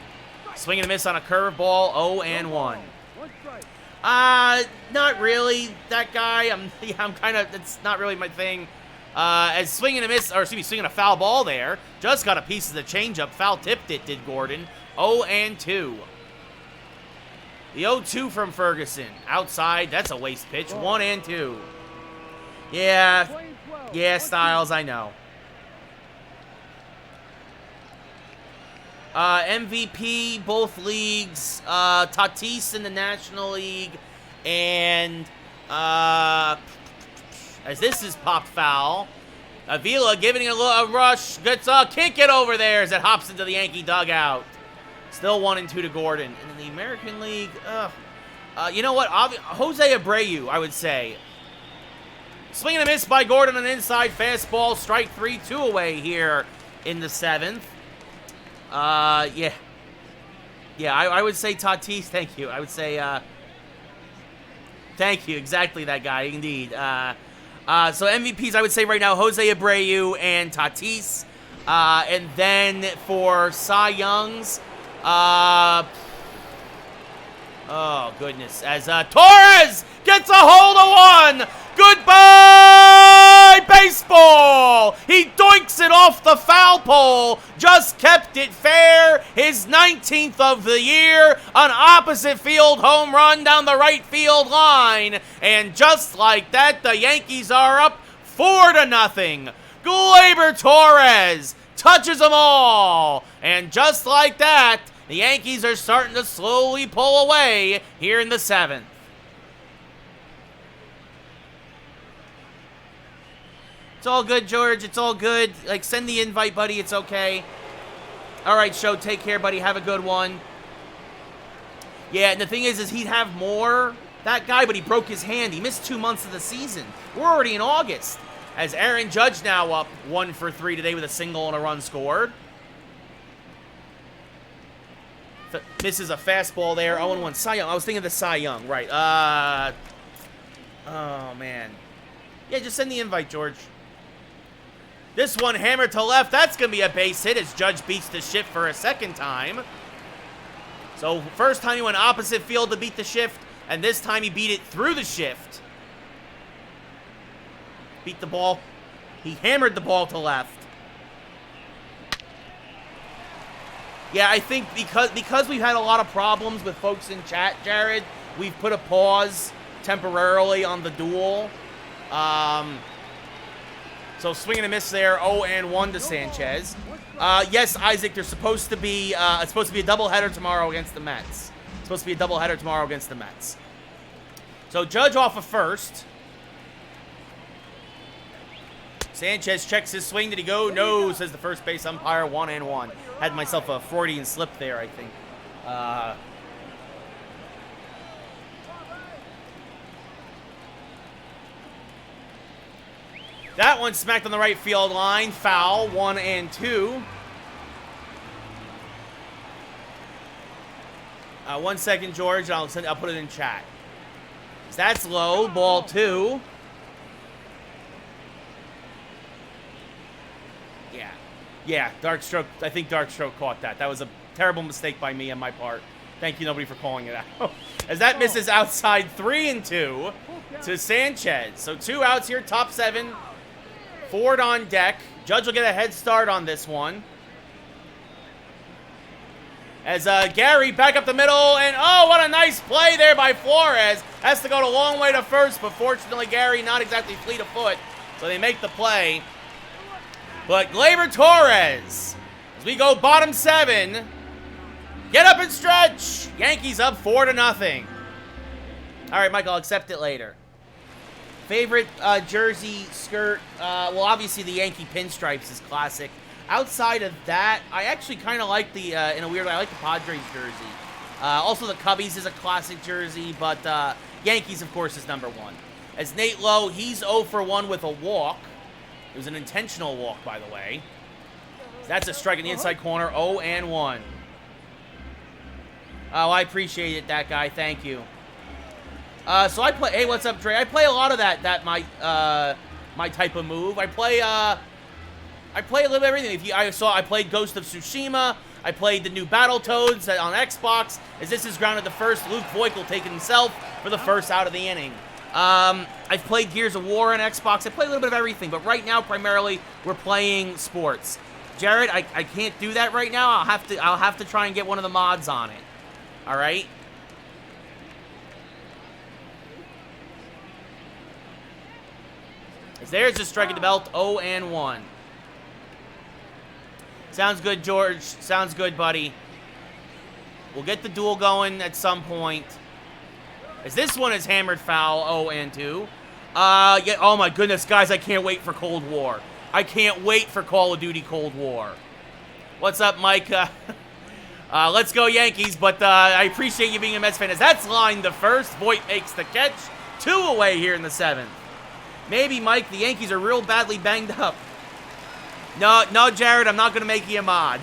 S1: Swing and a miss on a curveball, 0-1. Not really. That guy, I'm kind of, that's not really my thing. As swinging a miss, or excuse me, swinging a foul ball there. Just got a piece of the changeup. Foul tipped it, did Gordon. 0-2. The 0-2 from Ferguson. Outside, that's a waste pitch. 1-2. Yeah, Styles, I know. MVP, both leagues. Tatis in the National League. And, as this is popped foul. Avila giving it a rush. Can't get over there as it hops into the Yankee dugout. Still 1-2 to Gordon. And in the American League, you know what? Jose Abreu, I would say. Swing and a miss by Gordon on an inside fastball. Strike 3, 2 away here in the 7th. Yeah. Yeah, I would say Tatis. Thank you. I would say, thank you. Exactly that guy, indeed. So MVPs, I would say right now, Jose Abreu and Tatis. And then for Cy Youngs, oh, goodness. As Torres gets a hold of one. Goodbye, baseball. He doinks it off the foul pole. Just kept it fair. His 19th of the year. An opposite field home run down the right field line. And just like that, the Yankees are up 4-0. Gleyber Torres touches them all. And just like that, the Yankees are starting to slowly pull away here in the 7th. It's all good, George. It's all good. Like, send the invite, buddy. It's okay. All right, show. Take care, buddy. Have a good one. Yeah, and the thing is he'd have more, that guy, but he broke his hand. He missed 2 months of the season. We're already in August. As Aaron Judge now up 1 for 3 today with a single and a run scored. Misses a fastball there. 0-1. Cy Young. I was thinking of the Cy Young. Right. Oh, man. Yeah, just send the invite, George. This one hammered to left. That's going to be a base hit as Judge beats the shift for a second time. So, first time he went opposite field to beat the shift, and this time he beat it through the shift. Beat the ball. He hammered the ball to left. Yeah, I think because we've had a lot of problems with folks in chat, Jared, we've put a pause temporarily on the duel. So swing and a miss there, 0-1 to Sanchez. Yes, Isaac, there's supposed to be it's supposed to be a doubleheader tomorrow against the Mets. It's supposed to be a doubleheader tomorrow against the Mets. So Judge off of first. Sanchez checks his swing. Did he go? No, says the first base umpire. 1-1. Had myself a Freudian slip there, I think. That one smacked on the right field line. Foul. 1-2. 1 second, George. I'll put it in chat. That's low. Ball 2. Yeah, Dark Stroke. I think Dark Stroke caught that. That was a terrible mistake by me on my part. Thank you, nobody, for calling it out. As that misses outside, 3-2 to Sanchez. So 2 outs here, top 7. Ford on deck. Judge will get a head start on this one. As Gary back up the middle, and oh, what a nice play there by Flores. Has to go a long way to first, but fortunately Gary not exactly fleet of foot, so they make the play. But Gleyber Torres, as we go bottom 7, get up and stretch. Yankees up 4-0. All right, Mike, I'll accept it later. Favorite jersey, skirt, well, obviously the Yankee pinstripes is classic. Outside of that, I actually kind of like the, in a weird way, I like the Padres jersey. Also, the Cubbies is a classic jersey, but Yankees, of course, is number 1. As Nate Lowe, he's 0 for 1 with a walk. It was an intentional walk, by the way. That's a strike in the inside corner, 0-1. Oh, I appreciate it, that guy. Thank you. So I play. Hey, what's up, Dre? I play a lot of that my type of move. I play a little bit of everything. I played Ghost of Tsushima. I played the new Battletoads on Xbox. As this is grounded to first, Luke Voigt taking himself for the first out of the inning. I've played Gears of War on Xbox. I play a little bit of everything, but right now, primarily, we're playing sports. Jared, I can't do that right now. I'll have to try and get one of the mods on it. All right. As there's a strike at the belt, 0-1. Sounds good, George. Sounds good, buddy. We'll get the duel going at some point. As this one is hammered foul, 0-2. Yeah, oh my goodness, guys, I can't wait for Cold War. I can't wait for Call of Duty Cold War. What's up, Mike? Let's go Yankees, but I appreciate you being a Mets fan. As that's lined to first, Voigt makes the catch. 2 away here in the 7th. Maybe, Mike, the Yankees are real badly banged up. No, Jared, I'm not going to make you a mod.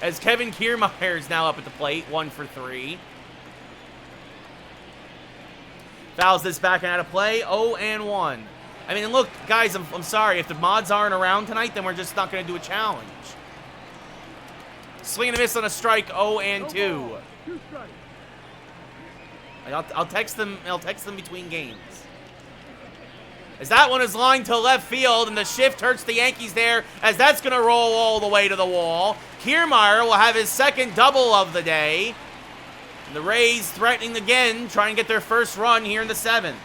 S1: as Kevin Kiermaier is now up at the plate, 1 for 3. Fouls this back and out of play, 0-1. I mean, look, guys, I'm sorry. If the mods aren't around tonight, then we're just not going to do a challenge. Swing and a miss on a strike, 0-2.
S2: 2 strikes.
S1: I'll text them. I'll text them between games. As that one is lined to left field, and the shift hurts the Yankees there, as that's going to roll all the way to the wall. Kiermaier will have his second double of the day. And the Rays threatening again, trying to get their first run here in the 7th.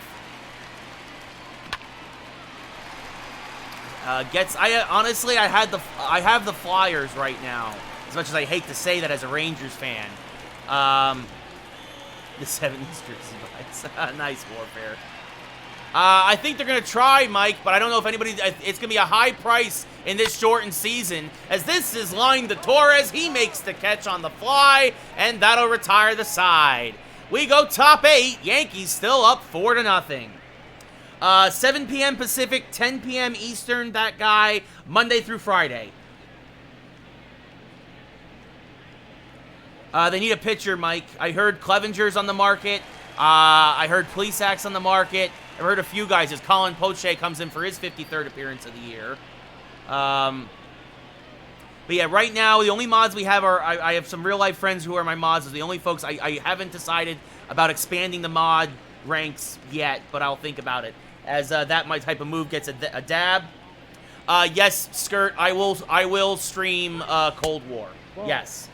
S1: Honestly, I have the Flyers right now. As much as I hate to say that as a Rangers fan. The 7 Eastern Buys. Nice Warfare. I think they're going to try, Mike, but I don't know if anybody... It's going to be a high price in this shortened season, as this is lined to Torres. He makes the catch on the fly, and that'll retire the side. We go top 8. Yankees still up 4-0. 7 p.m. Pacific, 10 p.m. Eastern, that guy, Monday through Friday. They need a pitcher, Mike. I heard Clevenger's on the market. I heard Plesac's on the market. I've heard a few guys as Colin Poche comes in for his 53rd appearance of the year. But yeah, right now, the only mods we have are... I have some real-life friends who are my mods. The only folks... I haven't decided about expanding the mod ranks yet, but I'll think about it. As that my type of move gets a dab. Yes, Skirt, I will stream Cold War. Yes.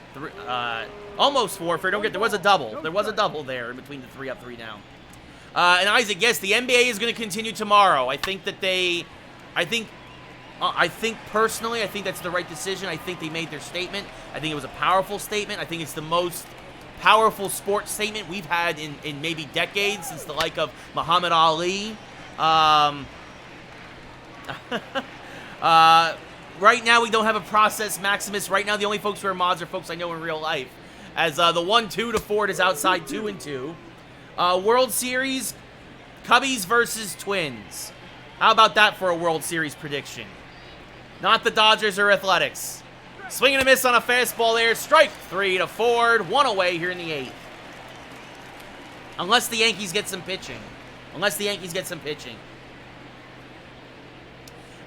S1: Almost 4 for... Don't get... There was a double. There was a double there in between the 3 up, 3 down. And Isaac, yes, the NBA is going to continue tomorrow. I think that they... I think personally, I think that's the right decision. I think they made their statement. I think it was a powerful statement. I think it's the most powerful sports statement we've had in maybe decades, since the like of Muhammad Ali. Right now, we don't have a process Maximus. Right now, the only folks who are mods are folks I know in real life. As the 1-2 to Ford is outside 2-2. World Series, Cubbies versus Twins. How about that for a World Series prediction? Not the Dodgers or Athletics. Swing and a miss on a fastball there. Strike 3 to Ford. 1 away here in the 8th. Unless the Yankees get some pitching. I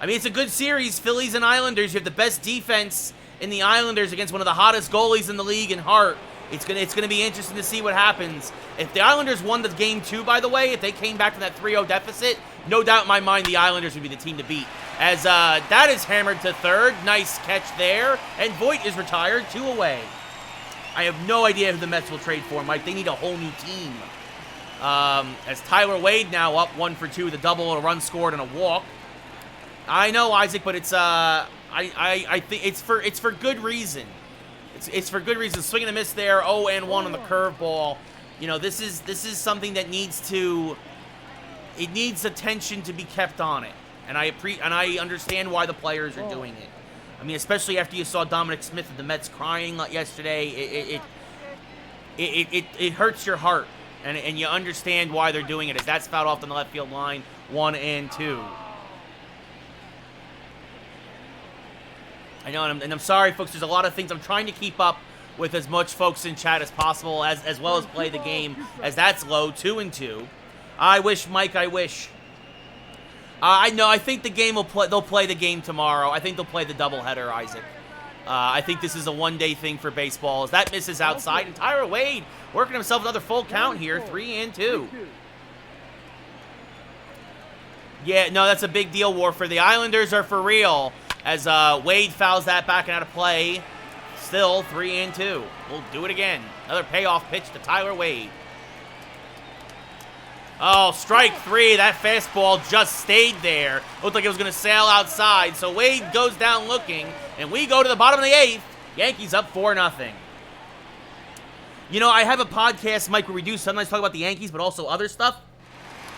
S1: mean, it's a good series. Phillies and Islanders. You have the best defense in the Islanders against one of the hottest goalies in the league in Hart. It's gonna be interesting to see what happens. If the Islanders won the game 2, by the way, if they came back to that 3-0 deficit, no doubt in my mind the Islanders would be the team to beat. As that is hammered to third. Nice catch there. And Voit is retired, 2 away. I have no idea who the Mets will trade for, Mike. They need a whole new team. As Tyler Wade now up 1 for 2 with a double, a run scored, and a walk. I know, Isaac, but it's I think it's for good reason. It's for good reason. Swing and a miss there. 0-1 on the curveball. You know, this is something that needs attention to be kept on it. And I understand why the players are doing it. I mean, especially after you saw Dominic Smith at the Mets crying yesterday, it hurts your heart, and you understand why they're doing it. As that's fouled off on the left field line, 1-2. I know, and I'm sorry, folks. There's a lot of things I'm trying to keep up with as much folks in chat as possible, as well as play the game. As that's low, 2-2. I wish, Mike. I wish. I know. I think the game will play. They'll play the game tomorrow. I think they'll play the doubleheader, Isaac. I think this is a one-day thing for baseball. As that misses outside, and Tyler Wade working himself another full count here, 3-2. Yeah, no, that's a big deal, War. For the Islanders are for real. As Wade fouls that back and out of play. Still 3-2. We'll do it again. Another payoff pitch to Tyler Wade. Oh, strike 3. That fastball just stayed there. Looked like it was going to sail outside. So Wade goes down looking. And we go to the bottom of the 8th. Yankees up 4-0. You know, I have a podcast, Mike, where we do sometimes talk about the Yankees, but also other stuff.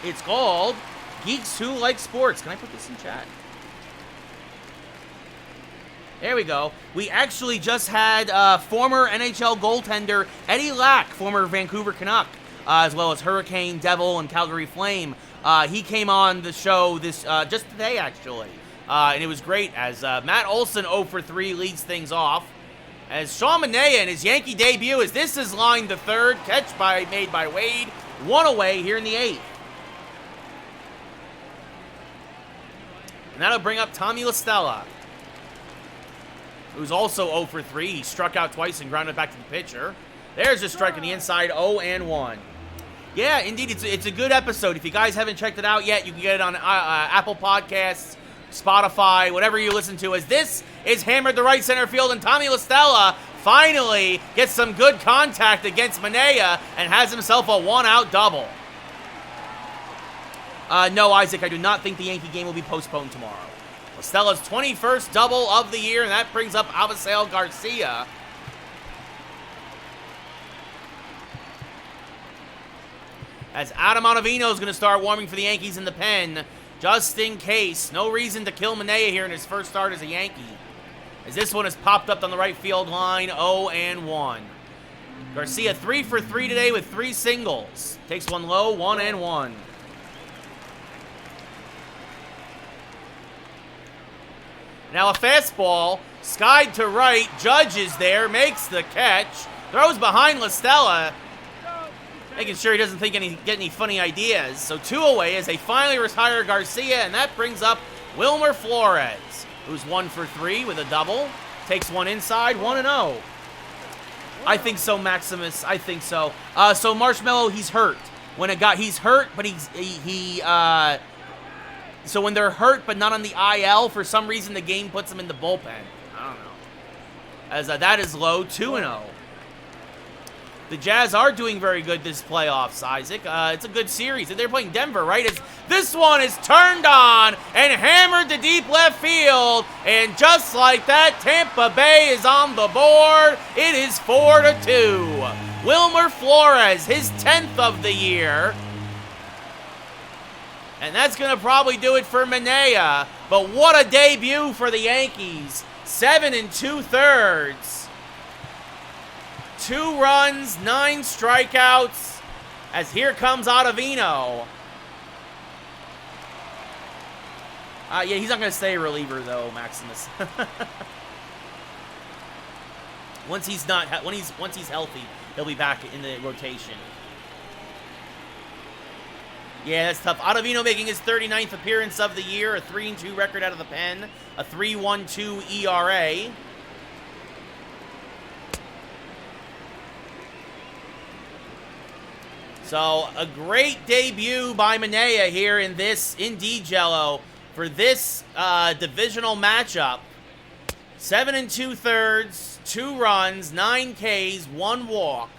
S1: It's called Geeks Who Like Sports. Can I put this in chat? There we go. We actually just had former NHL goaltender Eddie Lack, former Vancouver Canuck, as well as Hurricane, Devil, and Calgary Flame. He came on the show this just today, actually. And it was great as Matt Olson 0 for 3 leads things off. As Sean Manaea in his Yankee debut, as this is lined the third, made by Wade, one away here in the 8th. And that'll bring up Tommy La Stella, who's also 0 for 3. He struck out twice and grounded back to the pitcher. There's a strike on the inside, 0-1. Yeah, indeed, it's a good episode. If you guys haven't checked it out yet, you can get it on Apple Podcasts, Spotify, whatever you listen to, as this is hammered to right center field, and Tommy La Stella finally gets some good contact against Manaea and has himself a one-out double. No, Isaac, I do not think the Yankee game will be postponed tomorrow. La Stella's 21st double of the year, and that brings up Avisail Garcia. As Adam Ottavino is going to start warming for the Yankees in the pen, just in case. No reason to kill Manaea here in his first start as a Yankee, as this one has popped up on the right field line, 0-1. Garcia 3 for 3 today with 3 singles. Takes one low, 1-1. Now a fastball, skied to right, Judge is there, makes the catch, throws behind La Stella, making sure he doesn't get any funny ideas. So 2 away as they finally retire Garcia, and that brings up Wilmer Flores, who's 1 for 3 with a double. Takes one inside, 1-0. I think so, Maximus. I think so. So Marshmallow, he's hurt. He's hurt, but so when they're hurt but not on the IL, for some reason the game puts them in the bullpen. I don't know. As that is low, 2-0. The Jazz are doing very good this playoffs, Isaac. It's a good series. They're playing Denver, right? This one is turned on and hammered to deep left field. And just like that, Tampa Bay is on the board. It is 4-2. Wilmer Flores, his 10th of the year. And that's going to probably do it for Manaea. But what a debut for the Yankees. 7 2/3. 2 runs, 9 strikeouts, as here comes Ottavino. Yeah, he's not going to stay a reliever, though, Maximus. Once he's healthy, he'll be back in the rotation. Yeah, that's tough. Ottavino making his 39th appearance of the year, a 3-2 record out of the pen, a 3.12 ERA. So, a great debut by Manaea here in D-Jello for this divisional matchup. 7 2/3, 2 runs, 9 Ks, 1 walk.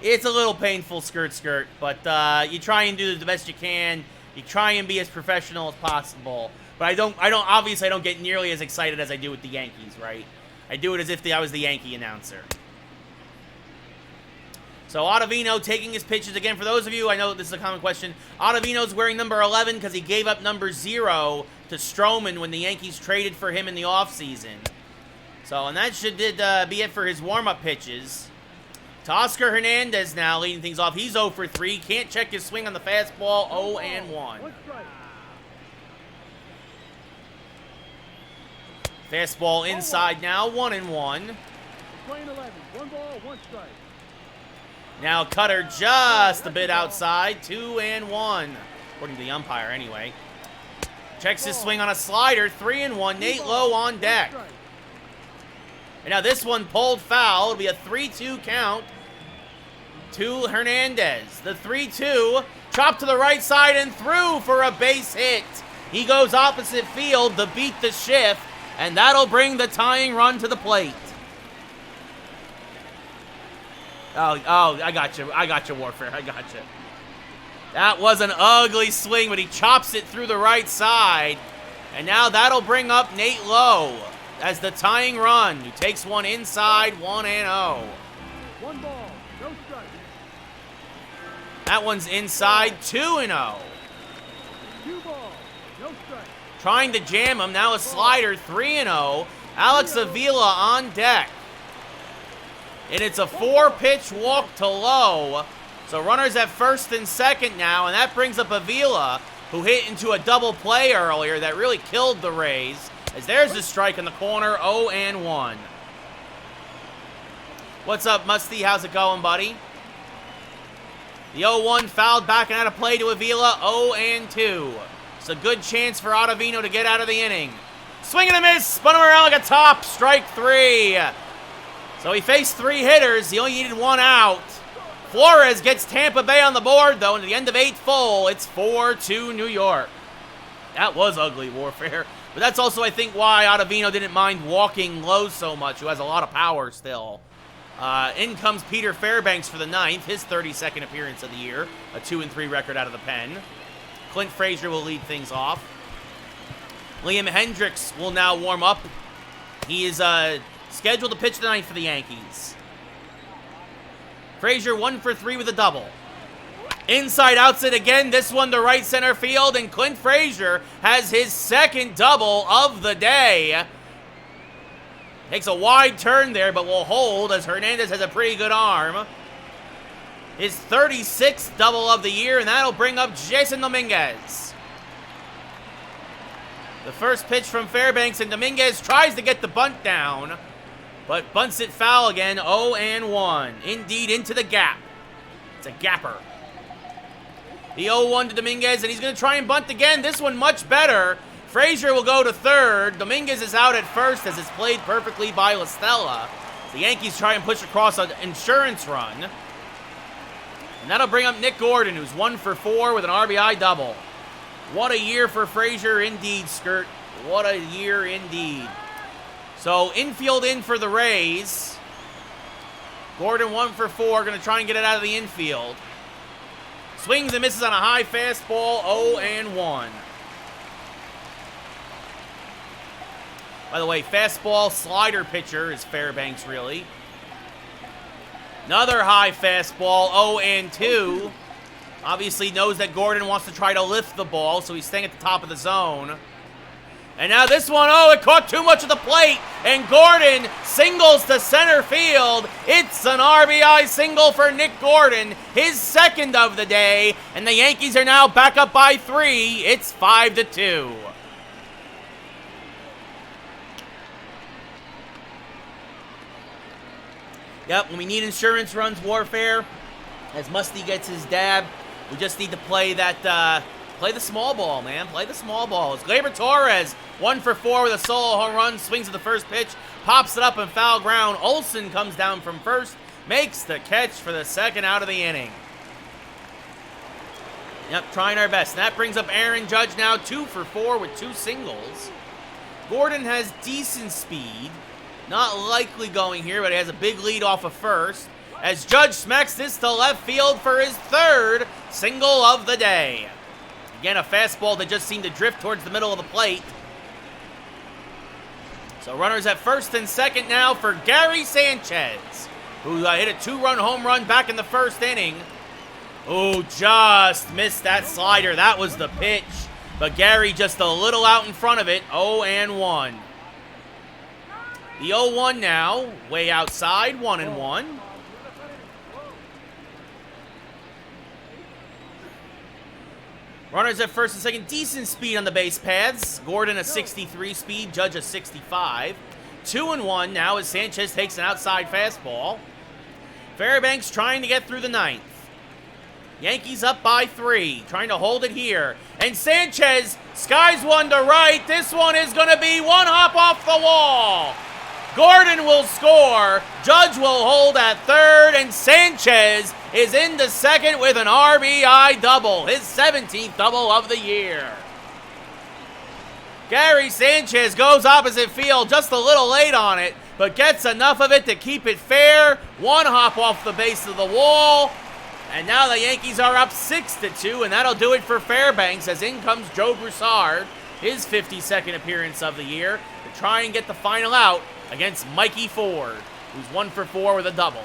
S1: It's a little painful, skirt, but you try and do the best you can. You try and be as professional as possible. But obviously I don't get nearly as excited as I do with the Yankees, right? I do it as if I was the Yankee announcer. So Ottavino taking his pitches again. For those of you, I know this is a common question. Ottavino's wearing number 11 because he gave up number 0 to Stroman when the Yankees traded for him in the offseason. So, and that should be it for his warm-up pitches. To Oscar Hernandez now leading things off. He's 0 for 3. Can't check his swing on the fastball. 0-1. Fastball inside now. 1-1.
S2: 11. 1 ball, 1 strike.
S1: Now cutter just a bit outside, 2-1, according to the umpire anyway. Checks his swing on a slider, 3-1, Nate Lowe on deck. And now this one pulled foul, it'll be a 3-2 count to Hernandez. The 3-2, chopped to the right side and through for a base hit. He goes opposite field to beat the shift, and that'll bring the tying run to the plate. Oh, I got you, Warfare. I got you. That was an ugly swing, but he chops it through the right side. And now that'll bring up Nate Lowe as the tying run, who takes one inside, 1-0.
S2: 1 ball, no strike.
S1: That one's inside, 2-0.
S2: 2 balls, no strike.
S1: Trying to jam him, now a slider, 3-0. Alex Avila on deck. And it's a 4-pitch walk to Lowe. So runners at first and second now, and that brings up Avila, who hit into a double play earlier that really killed the Rays. As there's the strike in the corner, 0-1. What's up, Musty? How's it going, buddy? The 0-1 fouled back and out of play to Avila, 0-2. It's a good chance for Ottavino to get out of the inning. Swing and a miss, spun him around like a top, strike 3. So he faced 3 hitters, he only needed 1 out. Flores gets Tampa Bay on the board, though, and at the end of 8 full, it's 4-2 New York. That was ugly warfare. But that's also, I think, why Ottavino didn't mind walking low so much, who has a lot of power still. In comes Peter Fairbanks for the 9th, his 32nd appearance of the year. A 2-3 record out of the pen. Clint Frazier will lead things off. Liam Hendricks will now warm up. He is scheduled to pitch the 9th for the Yankees. Frazier 1 for 3 with a double. Inside outside again, this one to right center field, and Clint Frazier has his 2nd double of the day. Takes a wide turn there, but will hold as Hernandez has a pretty good arm. His 36th double of the year, and that'll bring up Jason Dominguez. The first pitch from Fairbanks, and Dominguez tries to get the bunt down, but bunts it foul again, 0-1. Indeed, into the gap. It's a gapper. The 0-1 to Dominguez, and he's going to try and bunt again. This one much better. Frazier will go to 3rd. Dominguez is out at 1st as it's played perfectly by La Stella. The Yankees try and push across an insurance run. And that'll bring up Nick Gordon, who's 1 for 4 with an RBI double. What a year for Frazier indeed, Skirt. What a year indeed. So infield in for the Rays. Gordon 1 for 4, going to try and get it out of the infield. Swings and misses on a high fastball, 0-1. By the way, fastball slider pitcher is Fairbanks, really. Another high fastball, 0-2. Obviously knows that Gordon wants to try to lift the ball, so he's staying at the top of the zone. And now this one, it caught too much of the plate, and Gordon singles to center field. It's an RBI single for Nick Gordon, his 2nd of the day, and the Yankees are now back up by 3. It's 5-2. Yep, when we need insurance runs, warfare, as Musty gets his dab, we just need to play that, play the small ball, man. Play the small ball. It's Gleyber Torres, 1 for 4 with a solo home run, swings at the first pitch, pops it up in foul ground. Olson comes down from 1st, makes the catch for the 2nd out of the inning. Yep, trying our best. And that brings up Aaron Judge now, 2 for 4 with 2 singles. Gordon has decent speed. Not likely going here, but he has a big lead off of 1st. As Judge smacks this to left field for his 3rd single of the day. Again, a fastball that just seemed to drift towards the middle of the plate. So runners at 1st and 2nd now for Gary Sanchez, who hit a 2-run home run back in the 1st inning. Oh, just missed that slider. That was the pitch. But Gary just a little out in front of it, 0-1. The 0-1 now, way outside, 1-1. Runners at 1st and 2nd, decent speed on the base paths. Gordon a 63 speed, Judge a 65. 2-1 now as Sanchez takes an outside fastball. Fairbanks trying to get through the 9th. Yankees up by 3, trying to hold it here. And Sanchez skies one to right. This one is going to be 1 hop off the wall. Gordon will score, Judge will hold at 3rd, and Sanchez is into 2nd with an RBI double, his 17th double of the year. Gary Sanchez goes opposite field, just a little late on it, but gets enough of it to keep it fair. 1 hop off the base of the wall, and now the Yankees are up 6-2, and that'll do it for Fairbanks as in comes Joe Broussard, his 52nd appearance of the year, to try and get the final out against Mikey Ford, who's 1 for 4 with a double.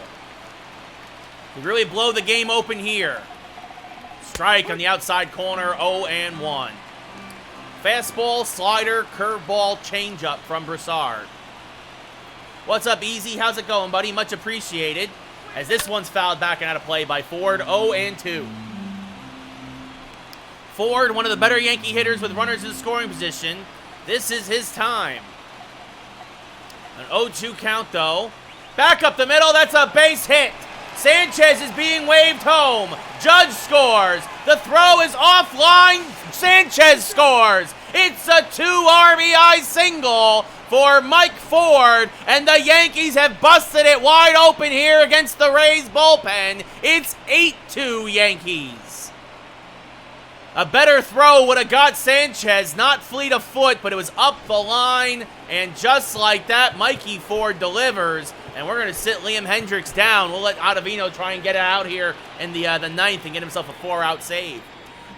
S1: Could really blow the game open here. Strike on the outside corner, 0-1. Fastball, slider, curveball, changeup from Broussard. What's up, Easy? How's it going, buddy? Much appreciated. As this one's fouled back and out of play by Ford, 0-2. Ford, one of the better Yankee hitters with runners in scoring position. This is his time. An 0-2 count, though. Back up the middle. That's a base hit. Sanchez is being waved home. Judge scores. The throw is offline. Sanchez scores. It's a 2 RBI single for Mike Ford, and the Yankees have busted it wide open here against the Rays bullpen. It's 8-2 Yankees. A better throw would have got Sanchez, not fleet of foot, but it was up the line, and just like that, Mikey Ford delivers, and we're going to sit Liam Hendricks down. We'll let Ottavino try and get it out here in the ninth and get himself a 4-out save.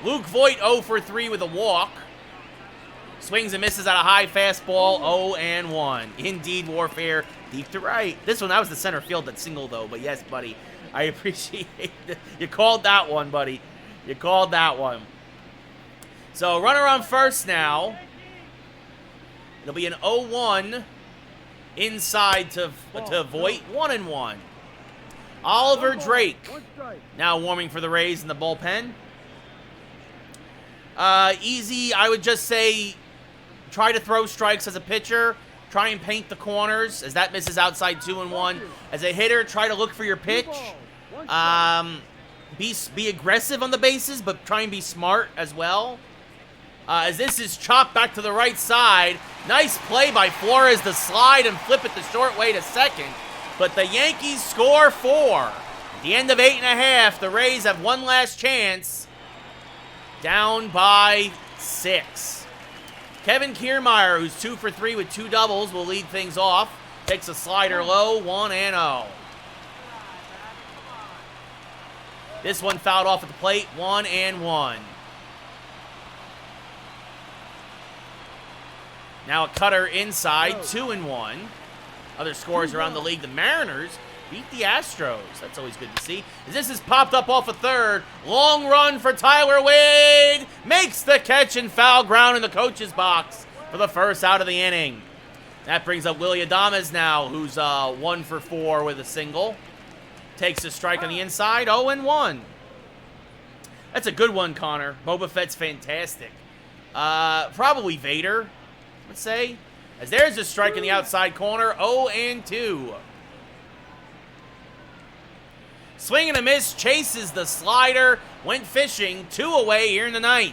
S1: Luke Voit 0 for 3 with a walk. Swings and misses at a high fastball, 0-1. Indeed, Warfare, deep to right. This one, that was the center field that single, though, but yes, buddy, I appreciate it. You called that one, buddy. You called that one. So, runner on first now. It'll be an 0-1 inside to Voit, 1-1. Oliver Drake now warming for the Rays in the bullpen. Easy, I would just say, try to throw strikes as a pitcher. Try and paint the corners as that misses outside 2-1. As a hitter, try to look for your pitch. Be aggressive on the bases, but try and be smart as well. As this is chopped back to the right side. Nice play by Flores to slide and flip it the short way to second. But the Yankees score 4. At the end of 8.5, the Rays have one last chance. Down by 6. Kevin Kiermaier, who's 2 for 3 with 2 doubles, will lead things off. Takes a slider low, 1-0. This one fouled off at the plate, 1-1. Now a cutter inside, 2-1. Other scores around the league. The Mariners beat the Astros. That's always good to see. As this is popped up off a third. Long run for Tyler Wade. Makes the catch in foul ground in the coach's box for the first out of the inning. That brings up Willy Adams now, who's 1 for 4 with a single. Takes a strike on the inside, 0-1. That's a good one, Connor. Boba Fett's fantastic. Probably Vader, let's say. As there's a strike in the outside corner, 0-2. Swing and a miss, chases the slider, went fishing, 2 away here in the 9th.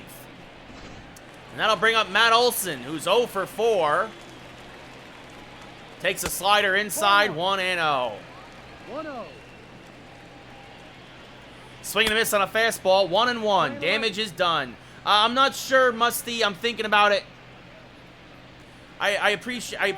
S1: And that'll bring up Matt Olson, who's 0 for 4. Takes a slider inside, 1-0.
S2: 1-0.
S1: Swing and a miss on a fastball, 1-1. Damage is done. I'm not sure, Musty. I'm thinking about it. I appreciate. I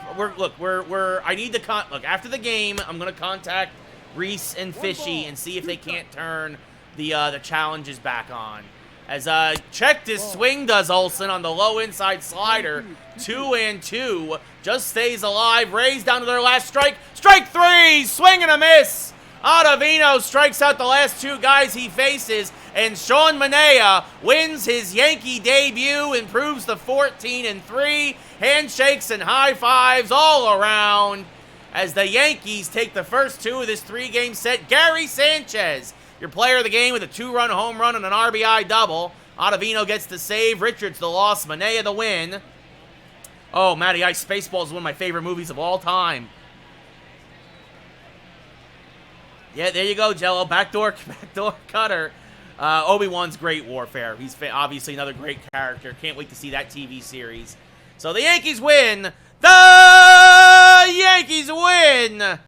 S1: need to look after the game. I'm gonna contact Reese and Fishy and see if they can't turn the challenges back on. As checked his swing does Olson on the low inside slider, 2-2. Just stays alive. Rays down to their last strike. Strike 3. Swing and a miss. Ottavino strikes out the last 2 guys he faces, and Sean Manaea wins his Yankee debut, improves to 14-3. Handshakes and high fives all around as the Yankees take the first 2 of this 3-game set. Gary Sanchez, your player of the game with a 2-run home run and an RBI double. Ottavino gets the save. Richards the loss. Manaea the win. Oh, Matty Ice, Spaceballs is one of my favorite movies of all time. Yeah, there you go, Jello. Backdoor cutter. Obi-Wan's great Warfare. He's obviously another great character. Can't wait to see that TV series. So the Yankees win. The Yankees win.